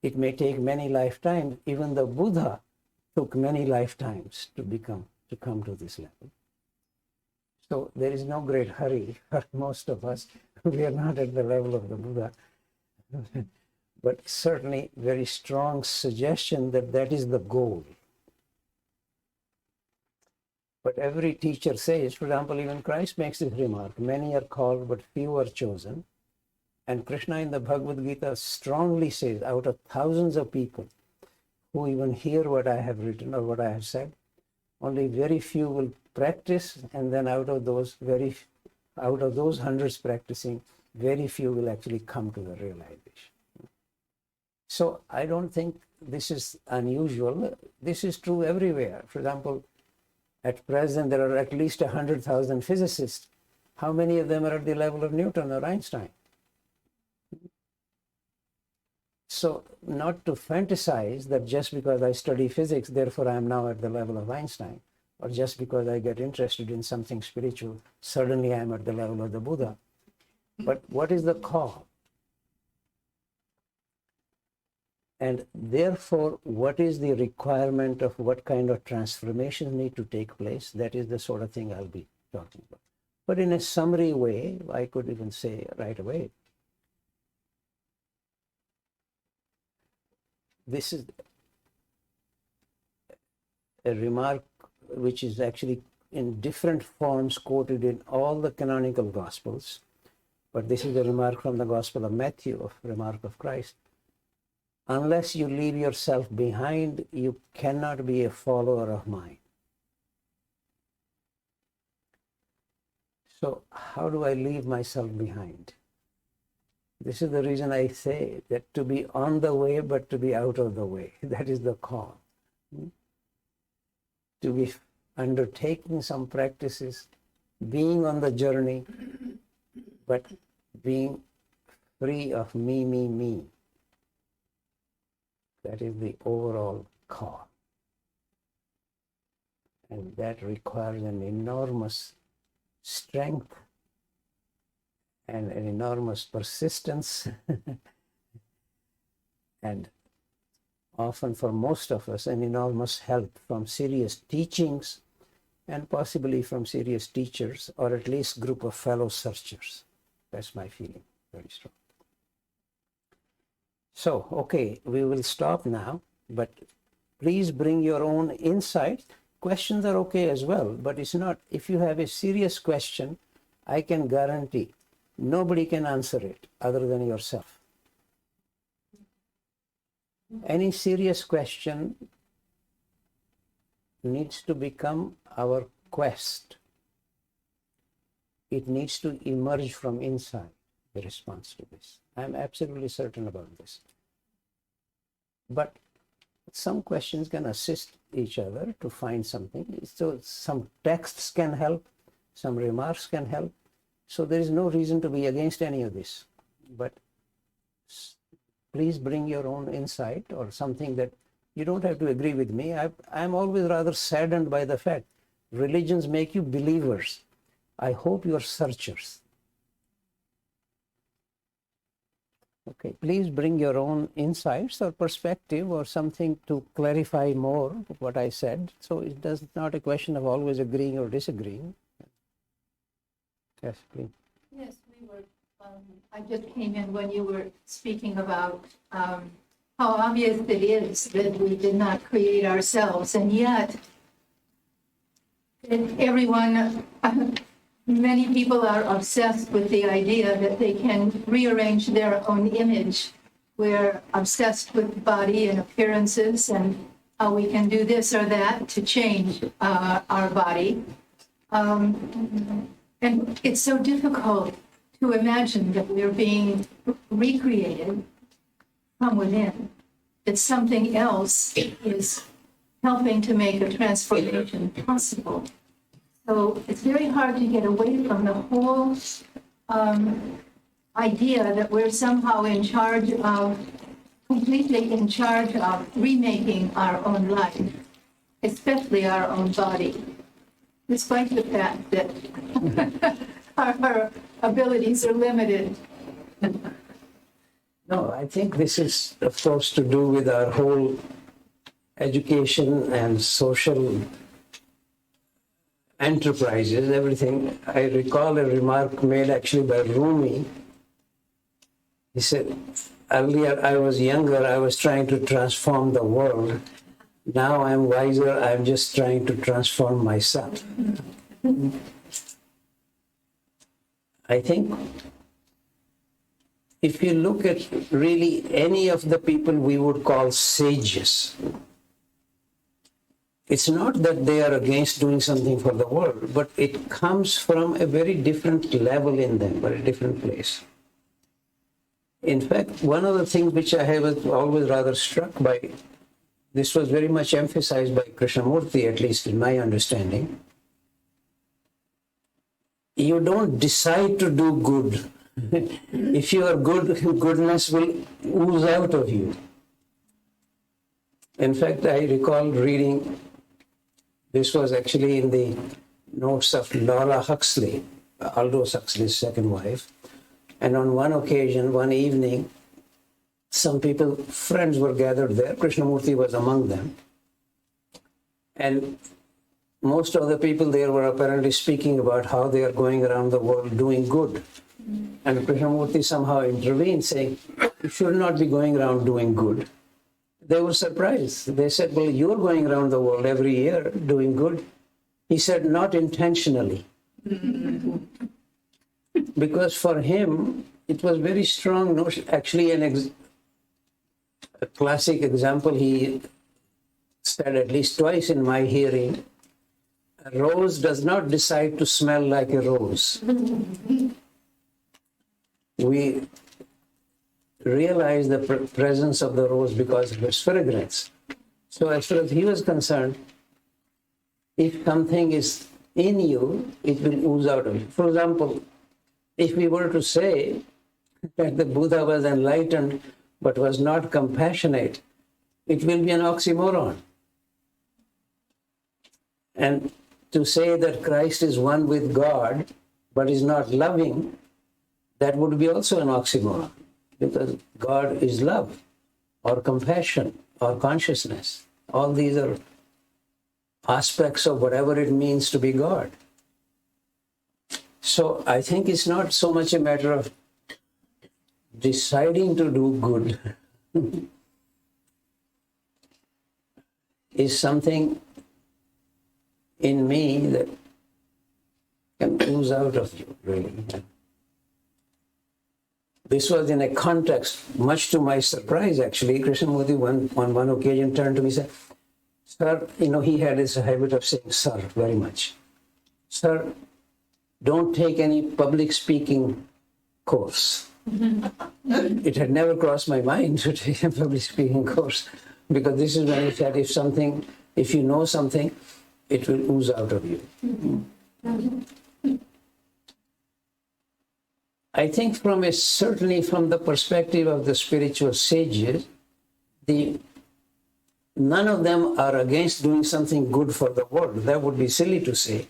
it may take many lifetimes. Even the Buddha took many lifetimes to come to this level. So there is no great hurry for most of us. We are not at the level of the Buddha. But certainly very strong suggestion that that is the goal. But every teacher says, for example, even Christ makes this remark, many are called but few are chosen. And Krishna in the Bhagavad Gita strongly says, out of thousands of people who even hear what I have written or what I have said, only very few will practice, and then out of those hundreds practicing, very few will actually come to the realization. So I don't think this is unusual. This is true everywhere. For example, at present there are at least 100,000 physicists. How many of them are at the level of Newton or Einstein? So not to fantasize that just because I study physics, therefore I am now at the level of Einstein, or just because I get interested in something spiritual, suddenly I am at the level of the Buddha. But what is the call? And therefore, what is the requirement of what kind of transformations need to take place? That is the sort of thing I'll be talking about. But in a summary way, I could even say right away, this is a remark which is actually in different forms quoted in all the canonical Gospels. But this is a remark from the Gospel of Matthew, a remark of Christ. Unless you leave yourself behind, you cannot be a follower of mine. So how do I leave myself behind? This is the reason I say that to be on the way, but to be out of the way. That is the call. To be undertaking some practices, being on the journey, but being free of me, me, me. That is the overall call. And that requires an enormous strength and an enormous persistence. And often for most of us, an enormous help from serious teachings and possibly from serious teachers, or at least group of fellow searchers. That's my feeling, very strong. So, okay, we will stop now, but please bring your own insight. Questions are okay as well, but it's not, if you have a serious question, I can guarantee nobody can answer it other than yourself. Any serious question needs to become our quest. It needs to emerge from inside, the response to this. I'm absolutely certain about this. But some questions can assist each other to find something. So some texts can help, some remarks can help. So there is no reason to be against any of this. But please bring your own insight or something that you don't have to agree with me. I'm always rather saddened by the fact religions make you believers. I hope you're searchers. Okay, please bring your own insights or perspective or something to clarify more what I said. So it does not a question of always agreeing or disagreeing. Yes, please. Yes, we were. I just came in when you were speaking about how obvious it is that we did not create ourselves, and yet everyone, many people are obsessed with the idea that they can rearrange their own image. We're obsessed with body and appearances and how we can do this or that to change our body. And it's so difficult to imagine that we're being recreated from within, that something else is helping to make a transformation possible. So it's very hard to get away from the whole idea that we're somehow in charge of, completely in charge of remaking our own life, especially our own body, despite the fact that our abilities are limited. No, I think this is, of course, to do with our whole education and social enterprises, everything. I recall a remark made actually by Rumi. He said, earlier I was younger, I was trying to transform the world. Now I'm wiser, I'm just trying to transform myself. I think if you look at really any of the people we would call sages, it's not that they are against doing something for the world, but it comes from a very different level in them, very different place. In fact, one of the things which I was always rather struck by, this was very much emphasized by Krishnamurti, at least in my understanding. You don't decide to do good. If you are good, goodness will ooze out of you. In fact, I recall reading, this was actually in the notes of Laura Huxley, Aldous Huxley's second wife. And on one occasion, one evening, some people, friends were gathered there. Krishnamurti was among them. And most of the people there were apparently speaking about how they are going around the world doing good. And Krishnamurti somehow intervened, saying, you should not be going around doing good. They were surprised. They said, well, you're going around the world every year doing good. He said, not intentionally. Because for him, it was very strong notion. Actually, a classic example he said at least twice in my hearing, a rose does not decide to smell like a rose. We realize the presence of the rose because of its fragrance. So as far as he was concerned, if something is in you, it will ooze out of you. For example, if we were to say that the Buddha was enlightened but was not compassionate, it will be an oxymoron. And to say that Christ is one with God but is not loving, that would be also an oxymoron, because God is love or compassion or consciousness. All these are aspects of whatever it means to be God. So I think it's not so much a matter of deciding to do good. Is something in me that can ooze out of you, really. This was in a context, much to my surprise, actually. Krishnamurti on one occasion turned to me and said, "Sir," he had this habit of saying "sir" very much. "Sir, don't take any public speaking course." It had never crossed my mind to take a public speaking course, because this is when he said, if you know something, it will ooze out of you. I think certainly from the perspective of the spiritual sages, none of them are against doing something good for the world. That would be silly to say.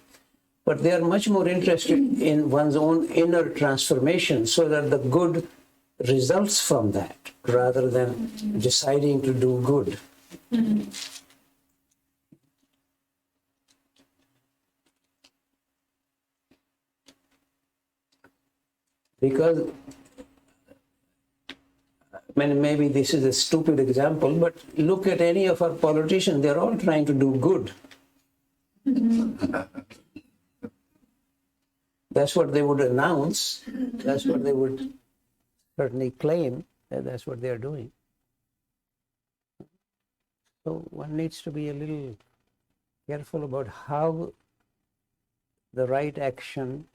But they are much more interested in one's own inner transformation, so that the good results from that, rather than deciding to do good. Because, maybe this is a stupid example, but look at any of our politicians, they're all trying to do good. That's what they would announce. That's what they would certainly claim, that that's what they're doing. So one needs to be a little careful about how the right action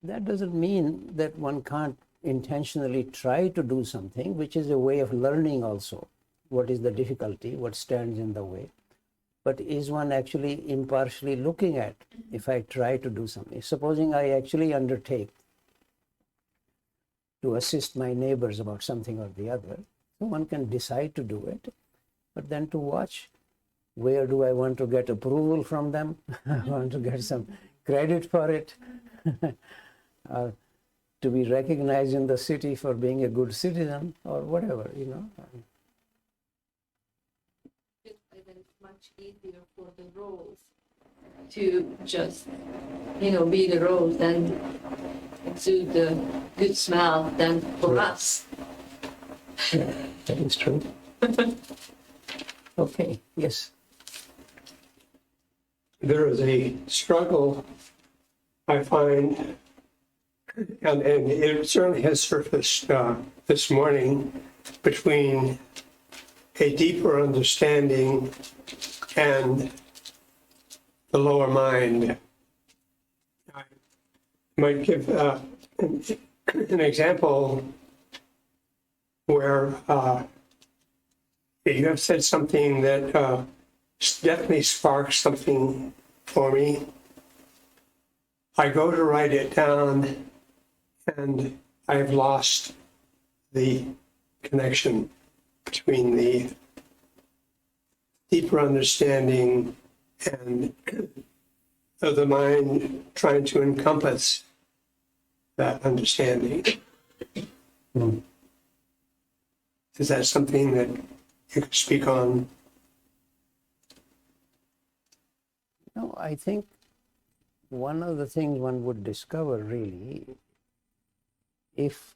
that doesn't mean that one can't intentionally try to do something, which is a way of learning also. What is the difficulty? What stands in the way? But is one actually impartially looking at, if I try to do something? Supposing I actually undertake to assist my neighbors about something or the other, so one can decide to do it, but then to watch, where do I want to get approval from them? I want to get some credit for it. To be recognized in the city for being a good citizen, or whatever, It's much easier for the roles to just, be the roles and exude the good smell than for us. Yeah, that is true. Okay, yes. There is a struggle, I find, and it certainly has surfaced this morning, between a deeper understanding and the lower mind. I might give an example where you have said something that definitely sparks something for me. I go to write it down, and I have lost the connection between the deeper understanding and of the mind trying to encompass that understanding. Is that something that you could speak on? No, I think one of the things one would discover, really, if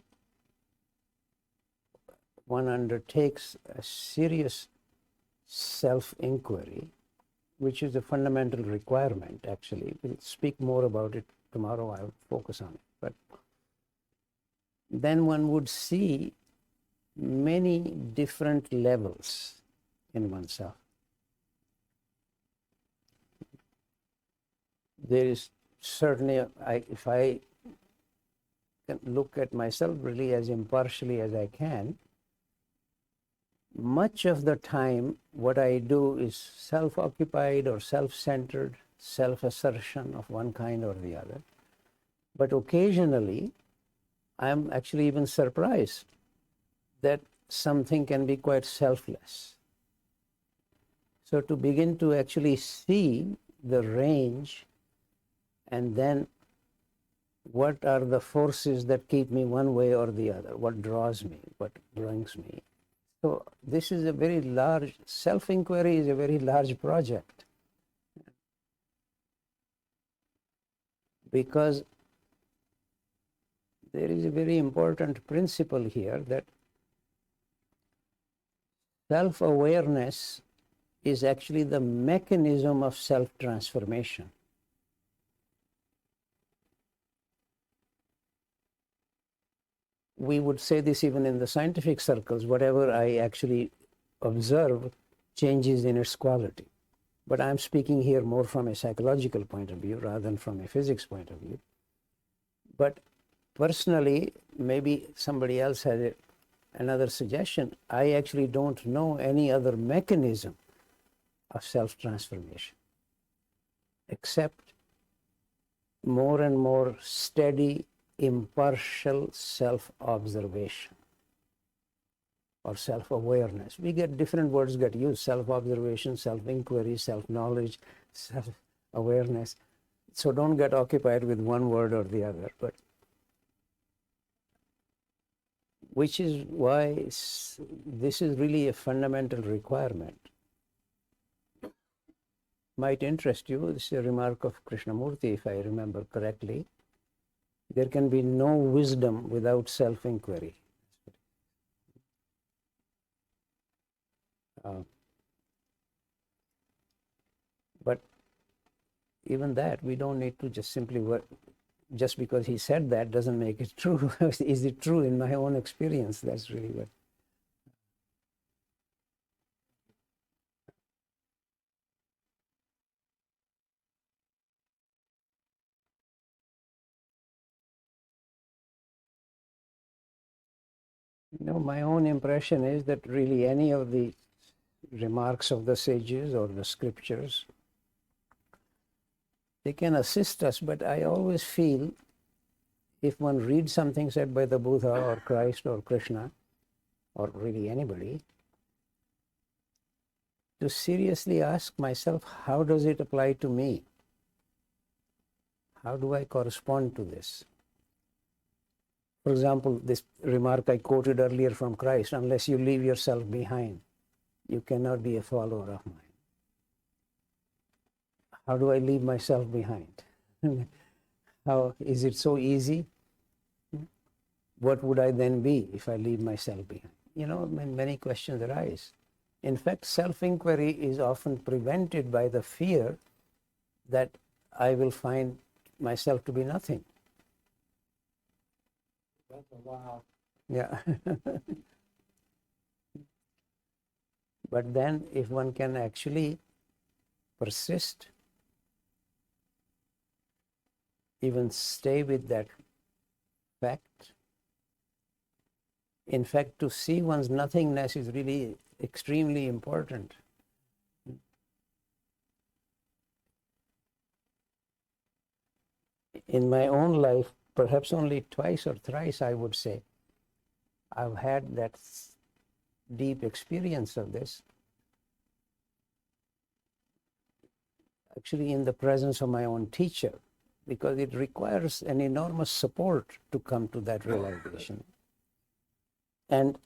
one undertakes a serious self-inquiry, which is a fundamental requirement, actually. We'll speak more about it tomorrow. I'll focus on it. But then one would see many different levels in oneself. There is certainly, if I can look at myself really as impartially as I can, much of the time what I do is self-occupied or self-centered, self-assertion of one kind or the other. But occasionally, I'm actually even surprised that something can be quite selfless. So to begin to actually see the range, and then what are the forces that keep me one way or the other, what draws me, what brings me. So this is a very large, self-inquiry is a very large project, because there is a very important principle here that self-awareness is actually the mechanism of self-transformation. We would say this even in the scientific circles, whatever I actually observe changes in its quality. But I'm speaking here more from a psychological point of view rather than from a physics point of view. But personally, maybe somebody else has another suggestion. I actually don't know any other mechanism of self-transformation except more and more steady, impartial self-observation or self-awareness. We get different words get used: self-observation, self-inquiry, self-knowledge, self-awareness. So don't get occupied with one word or the other, but which is why this is really a fundamental requirement. Might interest you, this is a remark of Krishnamurti, if I remember correctly. There can be no wisdom without self-inquiry. But even that, we don't need to just simply work. Just because he said that doesn't make it true. Is it true in my own experience? That's really what. My own impression is that really any of the remarks of the sages or the scriptures, they can assist us, but I always feel if one reads something said by the Buddha or Christ or Krishna, or really anybody, to seriously ask myself, how does it apply to me? How do I correspond to this? For example, this remark I quoted earlier from Christ, unless you leave yourself behind, you cannot be a follower of mine. How do I leave myself behind? How is it so easy? What would I then be if I leave myself behind? Many questions arise. In fact, self-inquiry is often prevented by the fear that I will find myself to be nothing. Wow. Yeah. But then if one can actually persist, even stay with that fact, in fact, to see one's nothingness is really extremely important. In my own life, perhaps only twice or thrice, I would say, I've had that deep experience of this, actually in the presence of my own teacher, because it requires an enormous support to come to that realization. And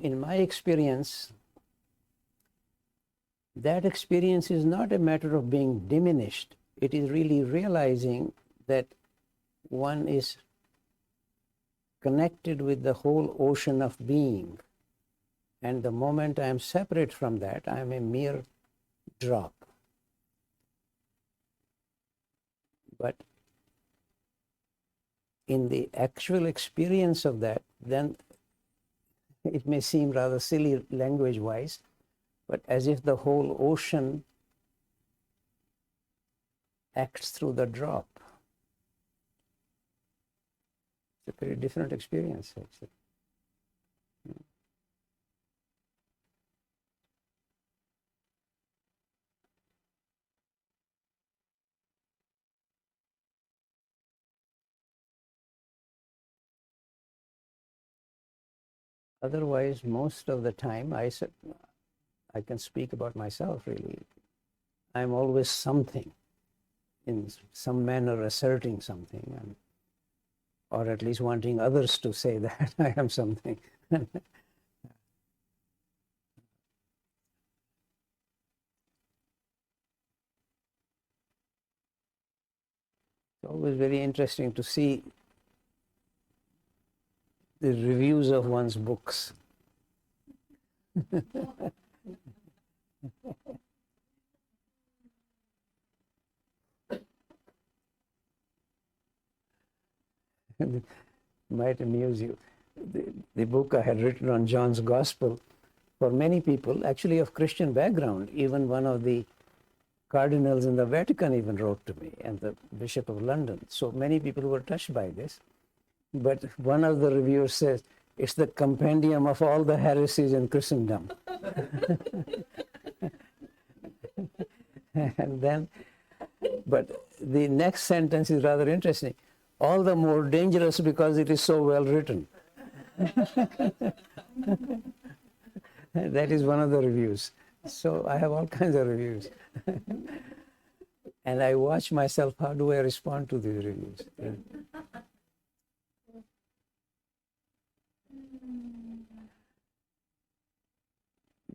in my experience, that experience is not a matter of being diminished. It is really realizing that one is connected with the whole ocean of being. And the moment I am separate from that, I am a mere drop. But in the actual experience of that, then it may seem rather silly language-wise, but as if the whole ocean acts through the drop. It's a very different experience, actually. Otherwise, most of the time, I can speak about myself really. I'm always something, in some manner asserting something, or at least wanting others to say that I am something. It's always very interesting to see the reviews of one's books. Might amuse you. The book I had written on John's Gospel, for many people, actually of Christian background, even one of the cardinals in the Vatican even wrote to me, and the Bishop of London. So many people were touched by this. But one of the reviewers says, it's the compendium of all the heresies in Christendom. And then, but the next sentence is rather interesting. All the more dangerous because it is so well written. That is one of the reviews. So I have all kinds of reviews. And I watch myself, how do I respond to these reviews?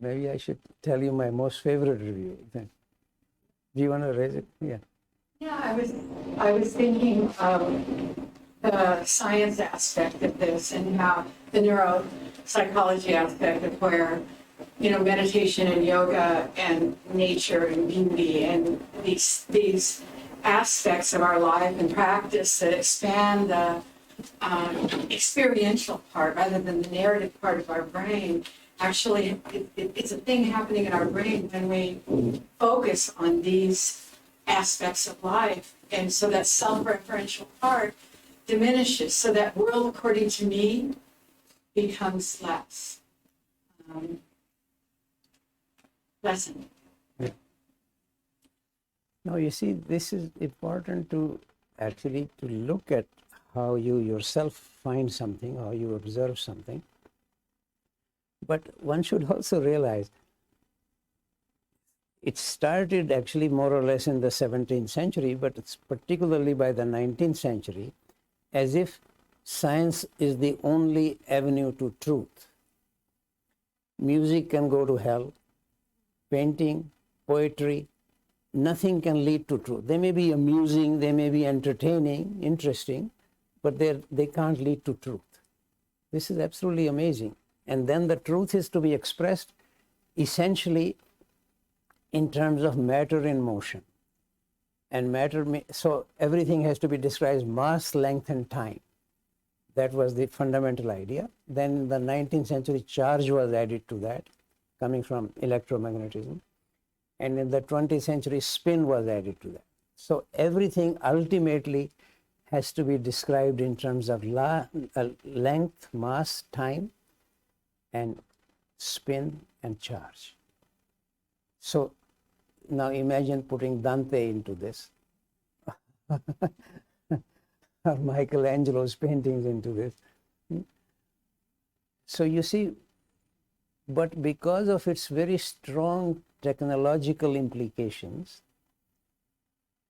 Maybe I should tell you my most favorite review. Do you want to raise it? Yeah. Yeah, I was thinking of the science aspect of this and how the neuropsychology aspect of where, meditation and yoga and nature and beauty and these aspects of our life and practice that expand the experiential part rather than the narrative part of our brain. Actually, it's a thing happening in our brain when we focus on these aspects of life. And so that self-referential part diminishes. So that world according to me becomes less pleasant. No, you see, this is important to actually to look at how you yourself find something, how you observe something. But one should also realize it started actually more or less in the 17th century, but it's particularly by the 19th century, as if science is the only avenue to truth. Music can go to hell, painting, poetry, nothing can lead to truth. They may be amusing, they may be entertaining, interesting, but they can't lead to truth. This is absolutely amazing. And then the truth is to be expressed essentially in terms of matter in motion. And so everything has to be described as mass, length, and time. That was the fundamental idea. Then in the 19th century, charge was added to that, coming from electromagnetism. And in the 20th century, spin was added to that. So everything ultimately has to be described in terms of length, mass, time, and spin and charge. So now imagine putting Dante into this, or Michelangelo's paintings into this. So you see, but because of its very strong technological implications,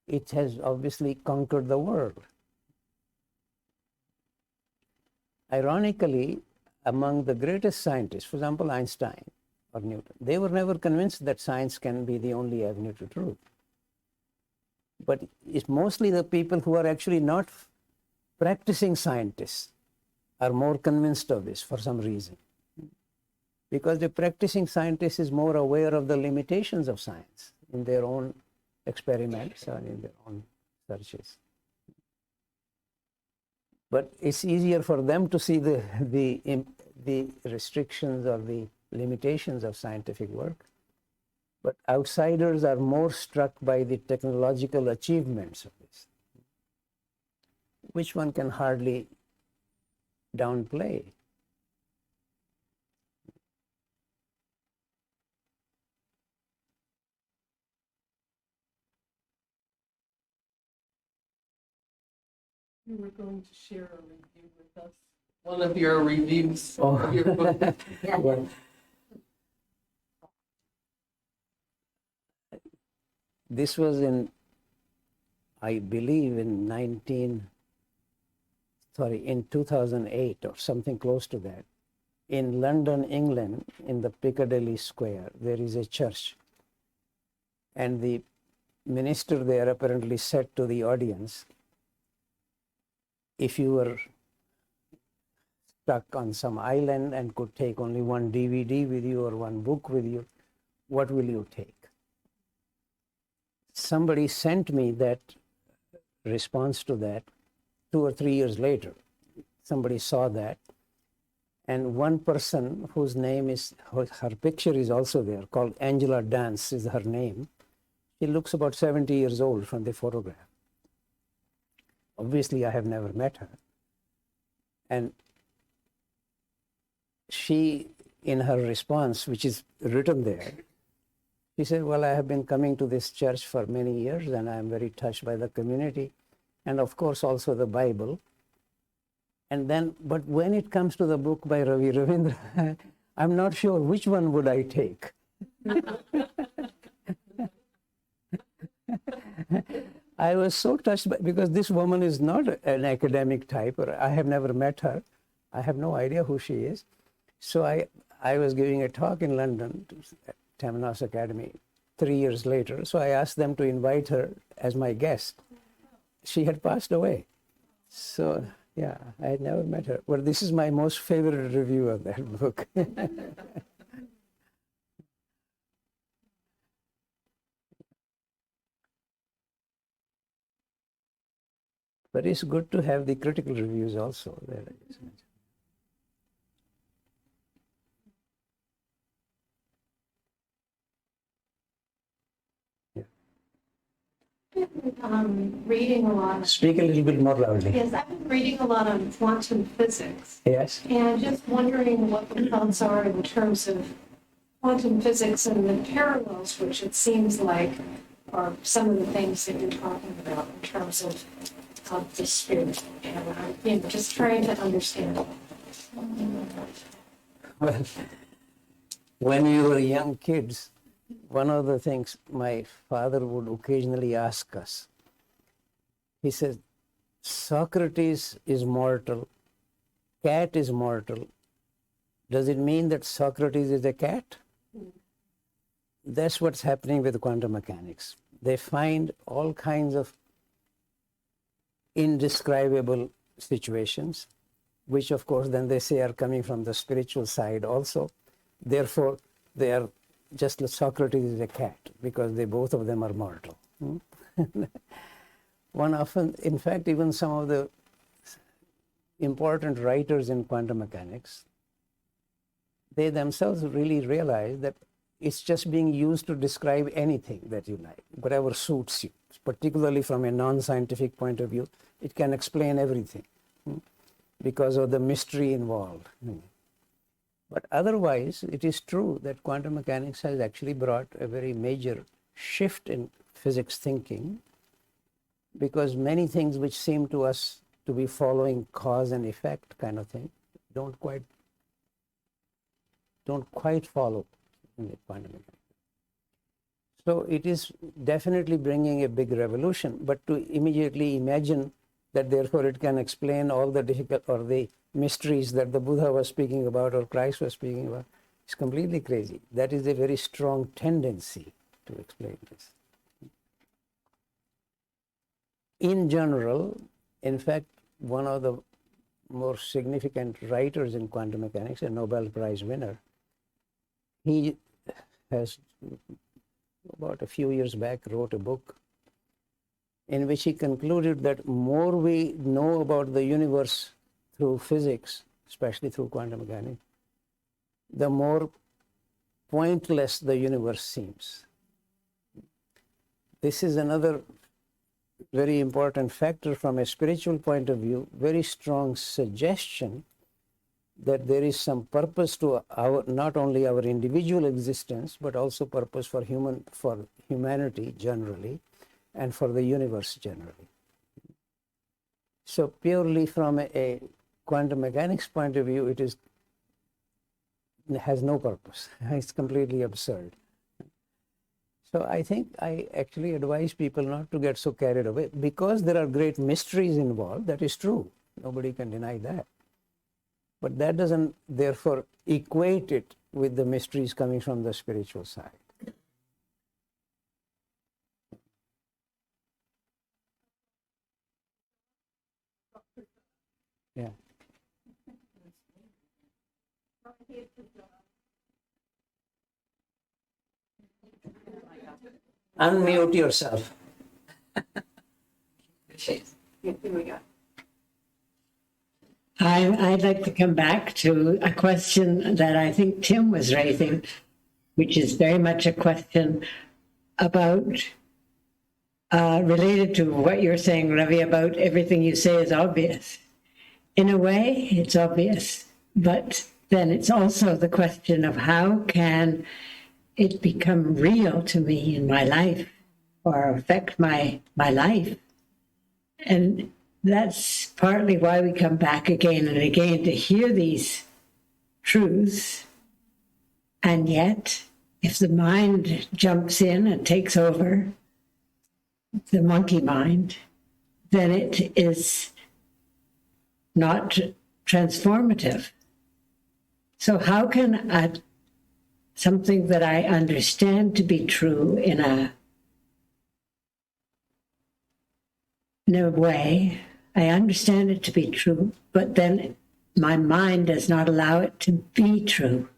it has obviously conquered the world. Ironically, among the greatest scientists, for example, Einstein or Newton, they were never convinced that science can be the only avenue to truth. But it's mostly the people who are actually not practicing scientists are more convinced of this for some reason. Because the practicing scientist is more aware of the limitations of science in their own experiments or in their own searches. But it's easier for them to see the restrictions or the limitations of scientific work. But outsiders are more struck by the technological achievements of this, which one can hardly downplay. You were going to share a review with us one of your reviews of your book. Well, this was in, I believe, in 2008 or something close to that. In London, England, in the Piccadilly Square, there is a church. And the minister there apparently said to the audience, if you were stuck on some island and could take only one DVD with you or one book with you, what will you take? Somebody sent me that response to that 2 or 3 years later. Somebody saw that. And one person whose name is, her picture is also there, called Angela Dance is her name. She looks about 70 years old from the photograph. Obviously, I have never met her. And she, in her response, which is written there, she said, well, I have been coming to this church for many years and I am very touched by the community and of course also the Bible. And then, but when it comes to the book by Ravi Ravindra, I'm not sure which one would I take. I was so touched because this woman is not an academic type, or I have never met her. I have no idea who she is. So I was giving a talk in London at Temenos Academy 3 years later. So I asked them to invite her as my guest. She had passed away. So yeah, I had never met her. Well, this is my most favorite review of that book. But it's good to have the critical reviews also. There, isn't it? Reading a lot. Speak a little bit more loudly. Yes, I've been reading a lot on quantum physics Yes. and just wondering what the thoughts are in terms of quantum physics and the parallels, which it seems like are some of the things that you're talking about in terms of the spirit. And I'm just trying to understand. Well, when we were young kids, one of the things my father would occasionally ask us, he says, Socrates is mortal, cat is mortal. Does it mean that Socrates is a cat? That's what's happening with quantum mechanics. They find all kinds of indescribable situations, which of course then they say are coming from the spiritual side also. Therefore, they are just like Socrates is a cat, because they both of them are mortal. One often, in fact, even some of the important writers in quantum mechanics, they themselves really realize that it's just being used to describe anything that you like, whatever suits you. Particularly from a non-scientific point of view, it can explain everything because of the mystery involved. But otherwise, it is true that quantum mechanics has actually brought a very major shift in physics thinking, because many things which seem to us to be following cause and effect kind of thing don't quite follow in the quantum mechanics. So it is definitely bringing a big revolution, but to immediately imagine that therefore it can explain all the difficult or the mysteries that the Buddha was speaking about or Christ was speaking about is completely crazy. That is a very strong tendency to explain this. In general, in fact, one of the more significant writers in quantum mechanics, a Nobel Prize winner, he has about a few years back wrote a book in which he concluded that more we know about the universe through physics, especially through quantum mechanics, the more pointless the universe seems. This is another very important factor from a spiritual point of view, very strong suggestion that there is some purpose to our, not only our individual existence, but also purpose for humanity generally, and for the universe generally. So purely from a quantum mechanics point of view, it has no purpose. It's completely absurd. So I think I actually advise people not to get so carried away because there are great mysteries involved. That is true. Nobody can deny that. But that doesn't therefore equate it with the mysteries coming from the spiritual side. Yeah. Unmute yourself. Here we go. I'd like to come back to a question that I think Tim was raising, which is very much a question about related to what you're saying, Ravi, about everything you say is obvious. In a way, it's obvious, but then it's also the question of how can it become real to me in my life or affect my life. And that's partly why we come back again and again to hear these truths. And yet, if the mind jumps in and takes over, the monkey mind, then it is not transformative. So how can something that I understand to be true in a way, I understand it to be true, but then my mind does not allow it to be true?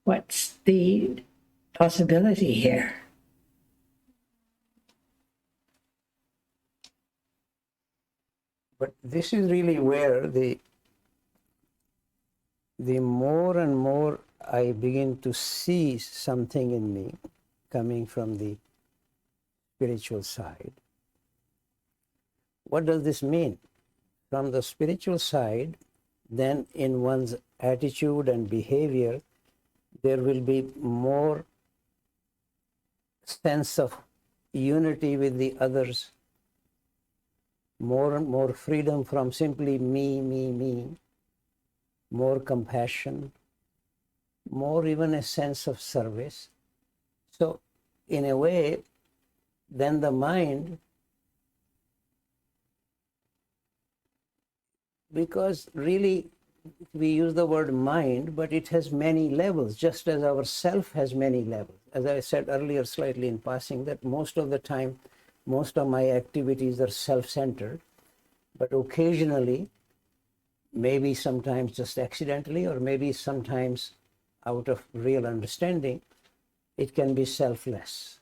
What's the possibility here? But this is really where the more and more I begin to see something in me coming from the spiritual side. What does this mean? From the spiritual side, then in one's attitude and behavior, there will be more sense of unity with the others, more and more freedom from simply me, more compassion, more even a sense of service. So in a way, then the mind, because really we use the word mind, but it has many levels, just as our self has many levels. As I said earlier, slightly in passing, that most of the time, most of my activities are self-centered, but occasionally, maybe sometimes just accidentally, or maybe sometimes out of real understanding, it can be selfless.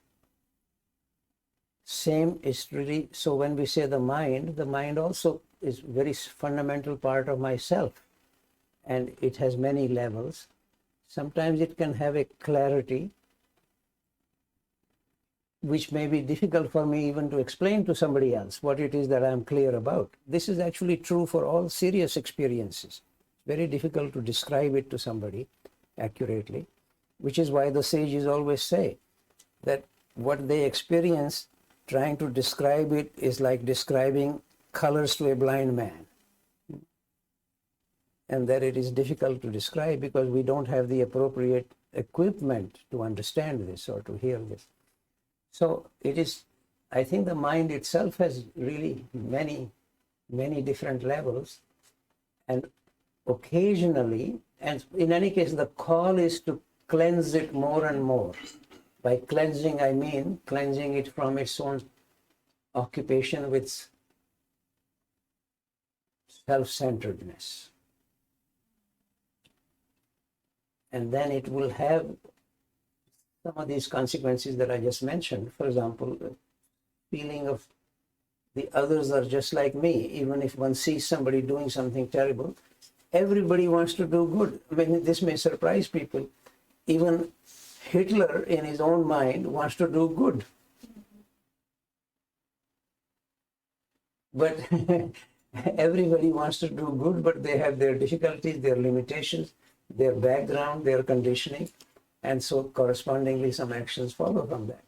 Same is really, so when we say the mind also is very fundamental part of myself, and it has many levels. Sometimes it can have a clarity which may be difficult for me even to explain to somebody else what it is that I'm clear about. This is actually true for all serious experiences. Very difficult to describe it to somebody accurately, which is why the sages always say that what they experience, trying to describe it is like describing colors to a blind man. And that it is difficult to describe because we don't have the appropriate equipment to understand this or to hear this. So it is, I think the mind itself has really many different levels, and occasionally, and in any case, the call is to cleanse it more and more. By cleansing, I mean cleansing it from its own occupation with self-centeredness. And then it will have some of these consequences that I just mentioned. For example, the feeling of the others are just like me. Even if one sees somebody doing something terrible, everybody wants to do good. I mean, this may surprise people. Even Hitler, in his own mind, wants to do good. But everybody wants to do good, but they have their difficulties, their limitations, their background, their conditioning, and so correspondingly some actions follow from that.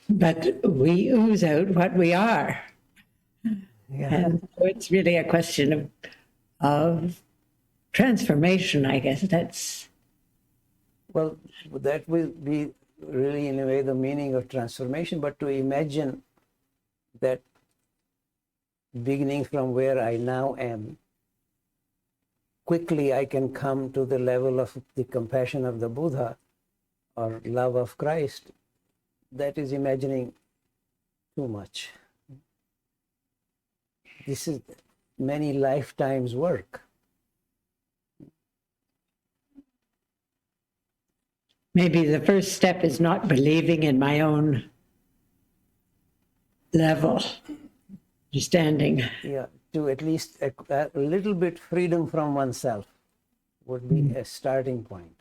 But we ooze out what we are. Yeah. And so it's really a question of transformation, I guess. That's Well, that will be really, in a way, the meaning of transformation. But to imagine that beginning from where I now am, quickly I can come to the level of the compassion of the Buddha or love of Christ, that is imagining too much. This is many lifetimes' work. maybe the first step is not believing in my own level, understanding. Yeah, to at least a little bit freedom from oneself would be a starting point.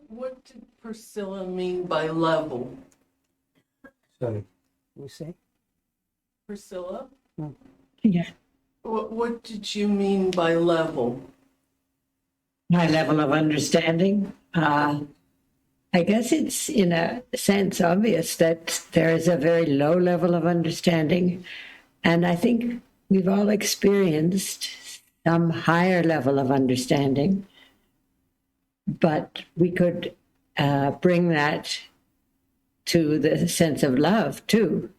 What did Priscilla mean by level? Sorry, you say? Priscilla, Yeah. what did you mean by level? My level of understanding. I guess it's in a sense obvious that there is a very low level of understanding. And I think we've all experienced some higher level of understanding. But we could bring that to the sense of love too.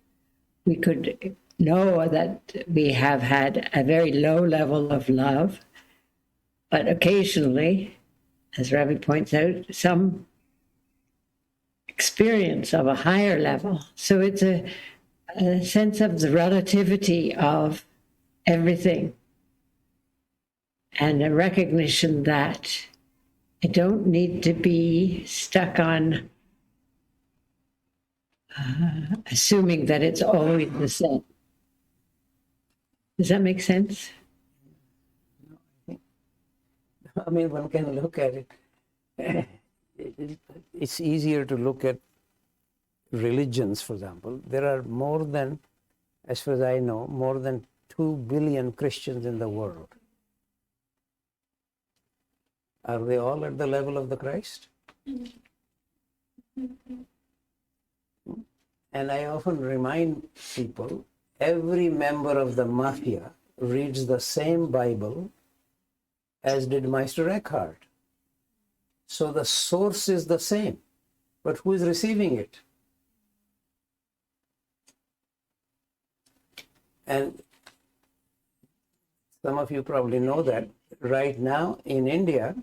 We could know that we have had a very low level of love, but occasionally, as Ravi points out, some experience of a higher level. So it's a sense of the relativity of everything and a recognition that I don't need to be stuck on assuming that it's always the same. Does that make sense? I mean, one can look at it. It's easier to look at religions, for example. There are more than, as far as I know, more than 2 billion Christians in the world. Are they all at the level of the Christ? And I often remind people, every member of the mafia reads the same Bible as did Meister Eckhart. So the source is the same, but who is receiving it? And some of you probably know that right now in India,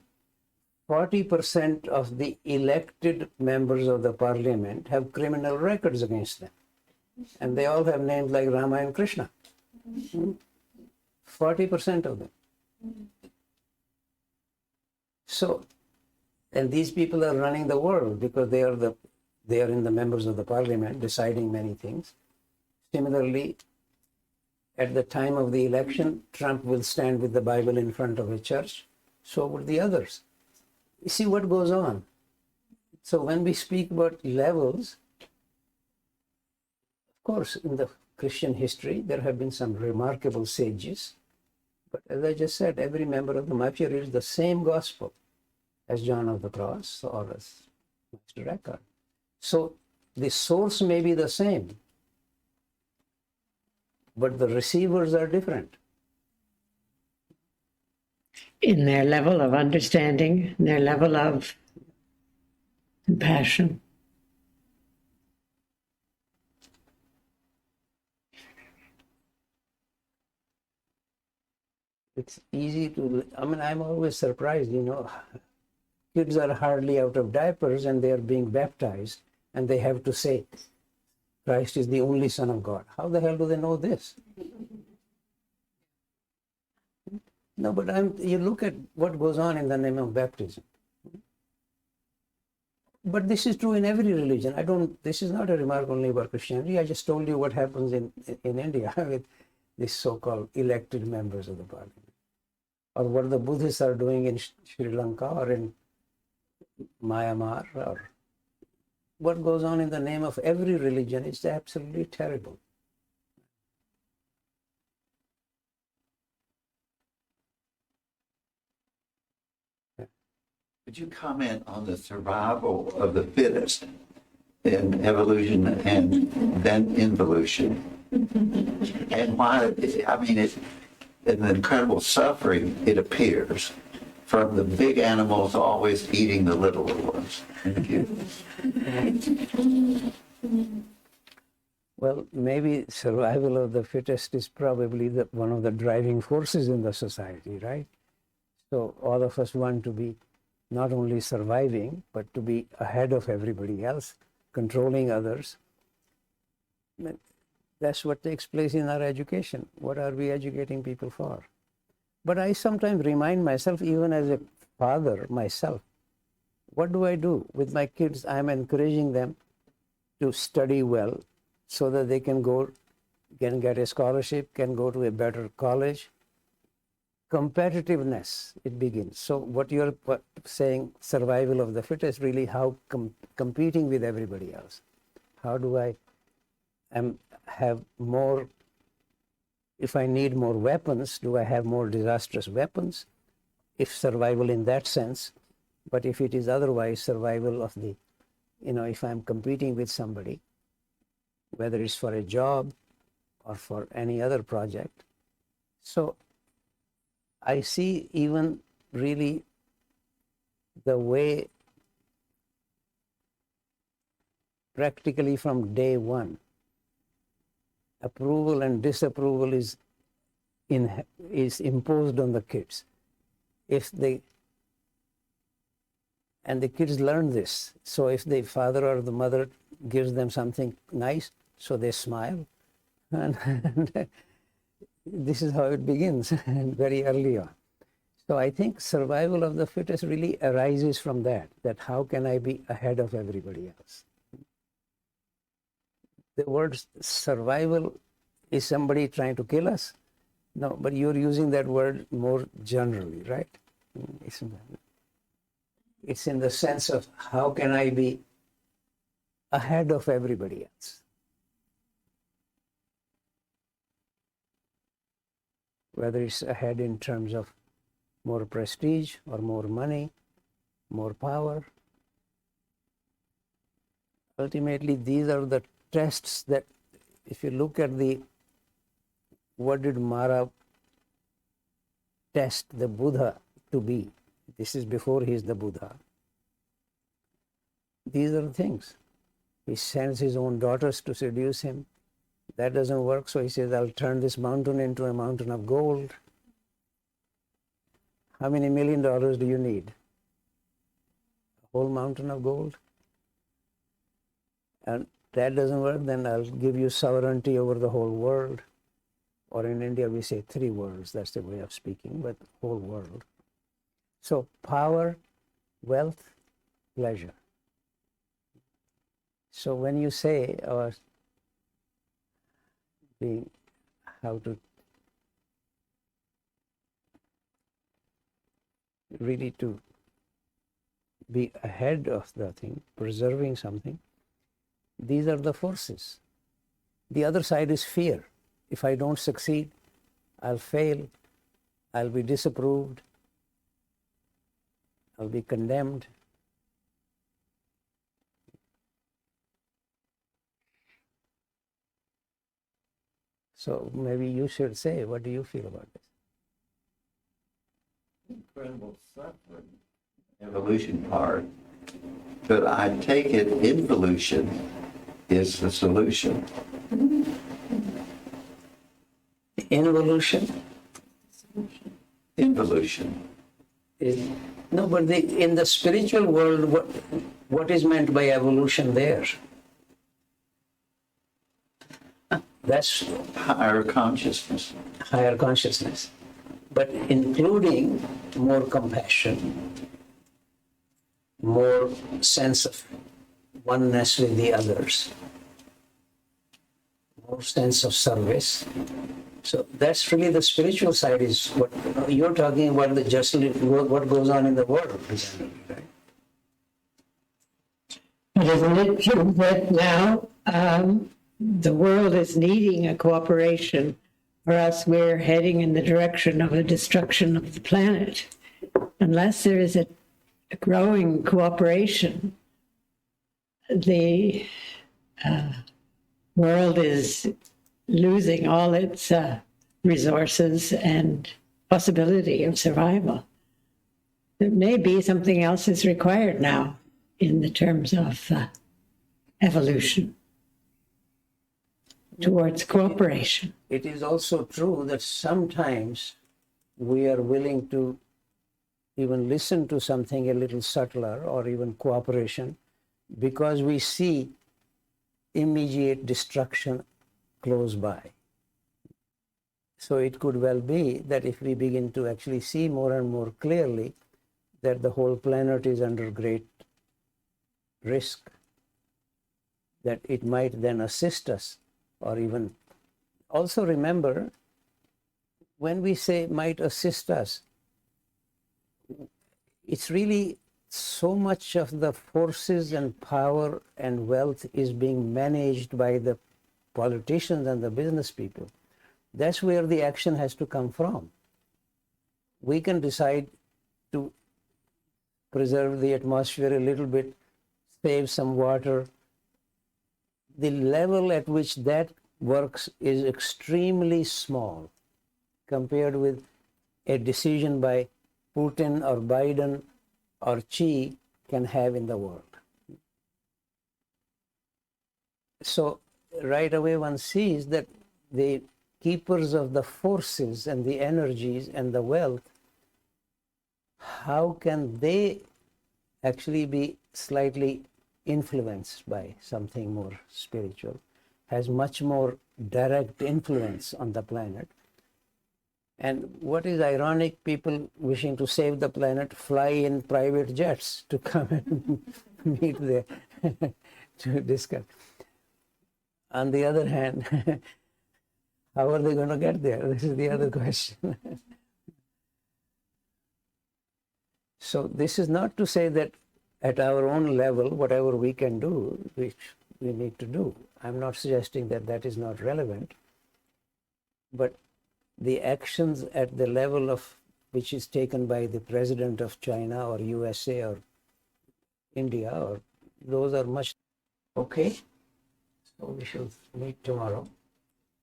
40% of the elected members of the parliament have criminal records against them. And they all have names like Rama and Krishna. 40% of them. So, and these people are running the world because they are in the members of the parliament deciding many things. Similarly, at the time of the election, Trump will stand with the Bible in front of a church. So would the others. You see what goes on. So when we speak about levels, of course, in the Christian history, there have been some remarkable sages. But as I just said, every member of the mafia reads the same gospel as John of the Cross or as Meister Eckhart. So the source may be the same, but the receivers are different. In their level of understanding, their level of compassion. It's easy to, I mean, I'm always surprised, kids are hardly out of diapers and they are being baptized and they have to say, Christ is the only Son of God. How the hell do they know this? No, but you look at what goes on in the name of baptism. But this is true in every religion. This is not a remark only about Christianity. I just told you what happens in India with these so-called elected members of the parliament. Or what the Buddhists are doing in Sri Lanka or in Myanmar, or what goes on in the name of every religion is absolutely terrible. Could you comment on the survival of the fittest in evolution and then involution? And why, I mean, in the incredible suffering it appears from the big animals always eating the littler ones. Thank you. Well, maybe survival of the fittest is probably one of the driving forces in the society, right? So all of us want to be not only surviving, but to be ahead of everybody else, controlling others. That's what takes place in our education. What are we educating people for? But I sometimes remind myself, even as a father myself, what do I do with my kids? I'm encouraging them to study well so that they can get a scholarship, can go to a better college. Competitiveness, it begins. So what you're saying, survival of the fittest, really how competing with everybody else. How do I have more, if I need more weapons, do I have more disastrous weapons? If survival in that sense, but if it is otherwise, survival of the, if I'm competing with somebody, whether it's for a job or for any other project. So I see even really the way practically from day one, approval and disapproval is imposed on the kids. And the kids learn this. So if the father or the mother gives them something nice, so they smile. And this is how it begins, and very early on. So I think survival of the fittest really arises from that how can I be ahead of everybody else? The word survival, is somebody trying to kill us? No, but you're using that word more generally, right? It's in the sense of how can I be ahead of everybody else? Whether it's ahead in terms of more prestige or more money, more power. Ultimately, these are the tests that, if you look at what did Mara test the Buddha to be? This is before he's the Buddha. These are the things. He sends his own daughters to seduce him. That doesn't work, so he says, I'll turn this mountain into a mountain of gold. How many $1 million do you need? A whole mountain of gold? And that doesn't work, then I'll give you sovereignty over the whole world. Or in India, we say 3 worlds. That's the way of speaking, but whole world. So power, wealth, pleasure. So when you say, how to really to be ahead of the thing, preserving something, these are the forces. The other side is fear. If I don't succeed, I'll fail, I'll be disapproved, I'll be condemned. So maybe you should say, what do you feel about this? Incredible suffering, evolution part, but I take it involution is the solution. Involution? Involution. No, but in the spiritual world, what is meant by evolution there? That's Higher consciousness. higher consciousness, but including more compassion, more sense of oneness with the others, more sense of service. So that's really the spiritual side, is what you're talking about, what goes on in the world, right? But isn't it true that now the world is needing a cooperation, or else we're heading in the direction of a destruction of the planet? Unless there is a growing cooperation, the world is losing all its resources and possibility of survival. There may be something else is required now in the terms of evolution towards cooperation. It is also true that sometimes we are willing to even listen to something a little subtler or even cooperation because we see immediate destruction close by. So it could well be that if we begin to actually see more and more clearly that the whole planet is under great risk, that it might then assist us, or even also remember, when we say might assist us, it's really so much of the forces and power and wealth is being managed by the politicians and the business people. That's where the action has to come from. We can decide to preserve the atmosphere a little bit, save some water. The level at which that works is extremely small compared with a decision by Putin or Biden or Xi can have in the world. So right away one sees that the keepers of the forces and the energies and the wealth, how can they actually be slightly influenced by something more spiritual, has much more direct influence on the planet. And what is ironic, people wishing to save the planet fly in private jets to come and meet there to discuss. On the other hand, how are they going to get there? This is the other question. So this is not to say that at our own level, whatever we can do, which we need to do. I'm not suggesting that that is not relevant, but the actions at the level of which is taken by the president of China or USA or India, or those are much. Okay, so we shall meet tomorrow.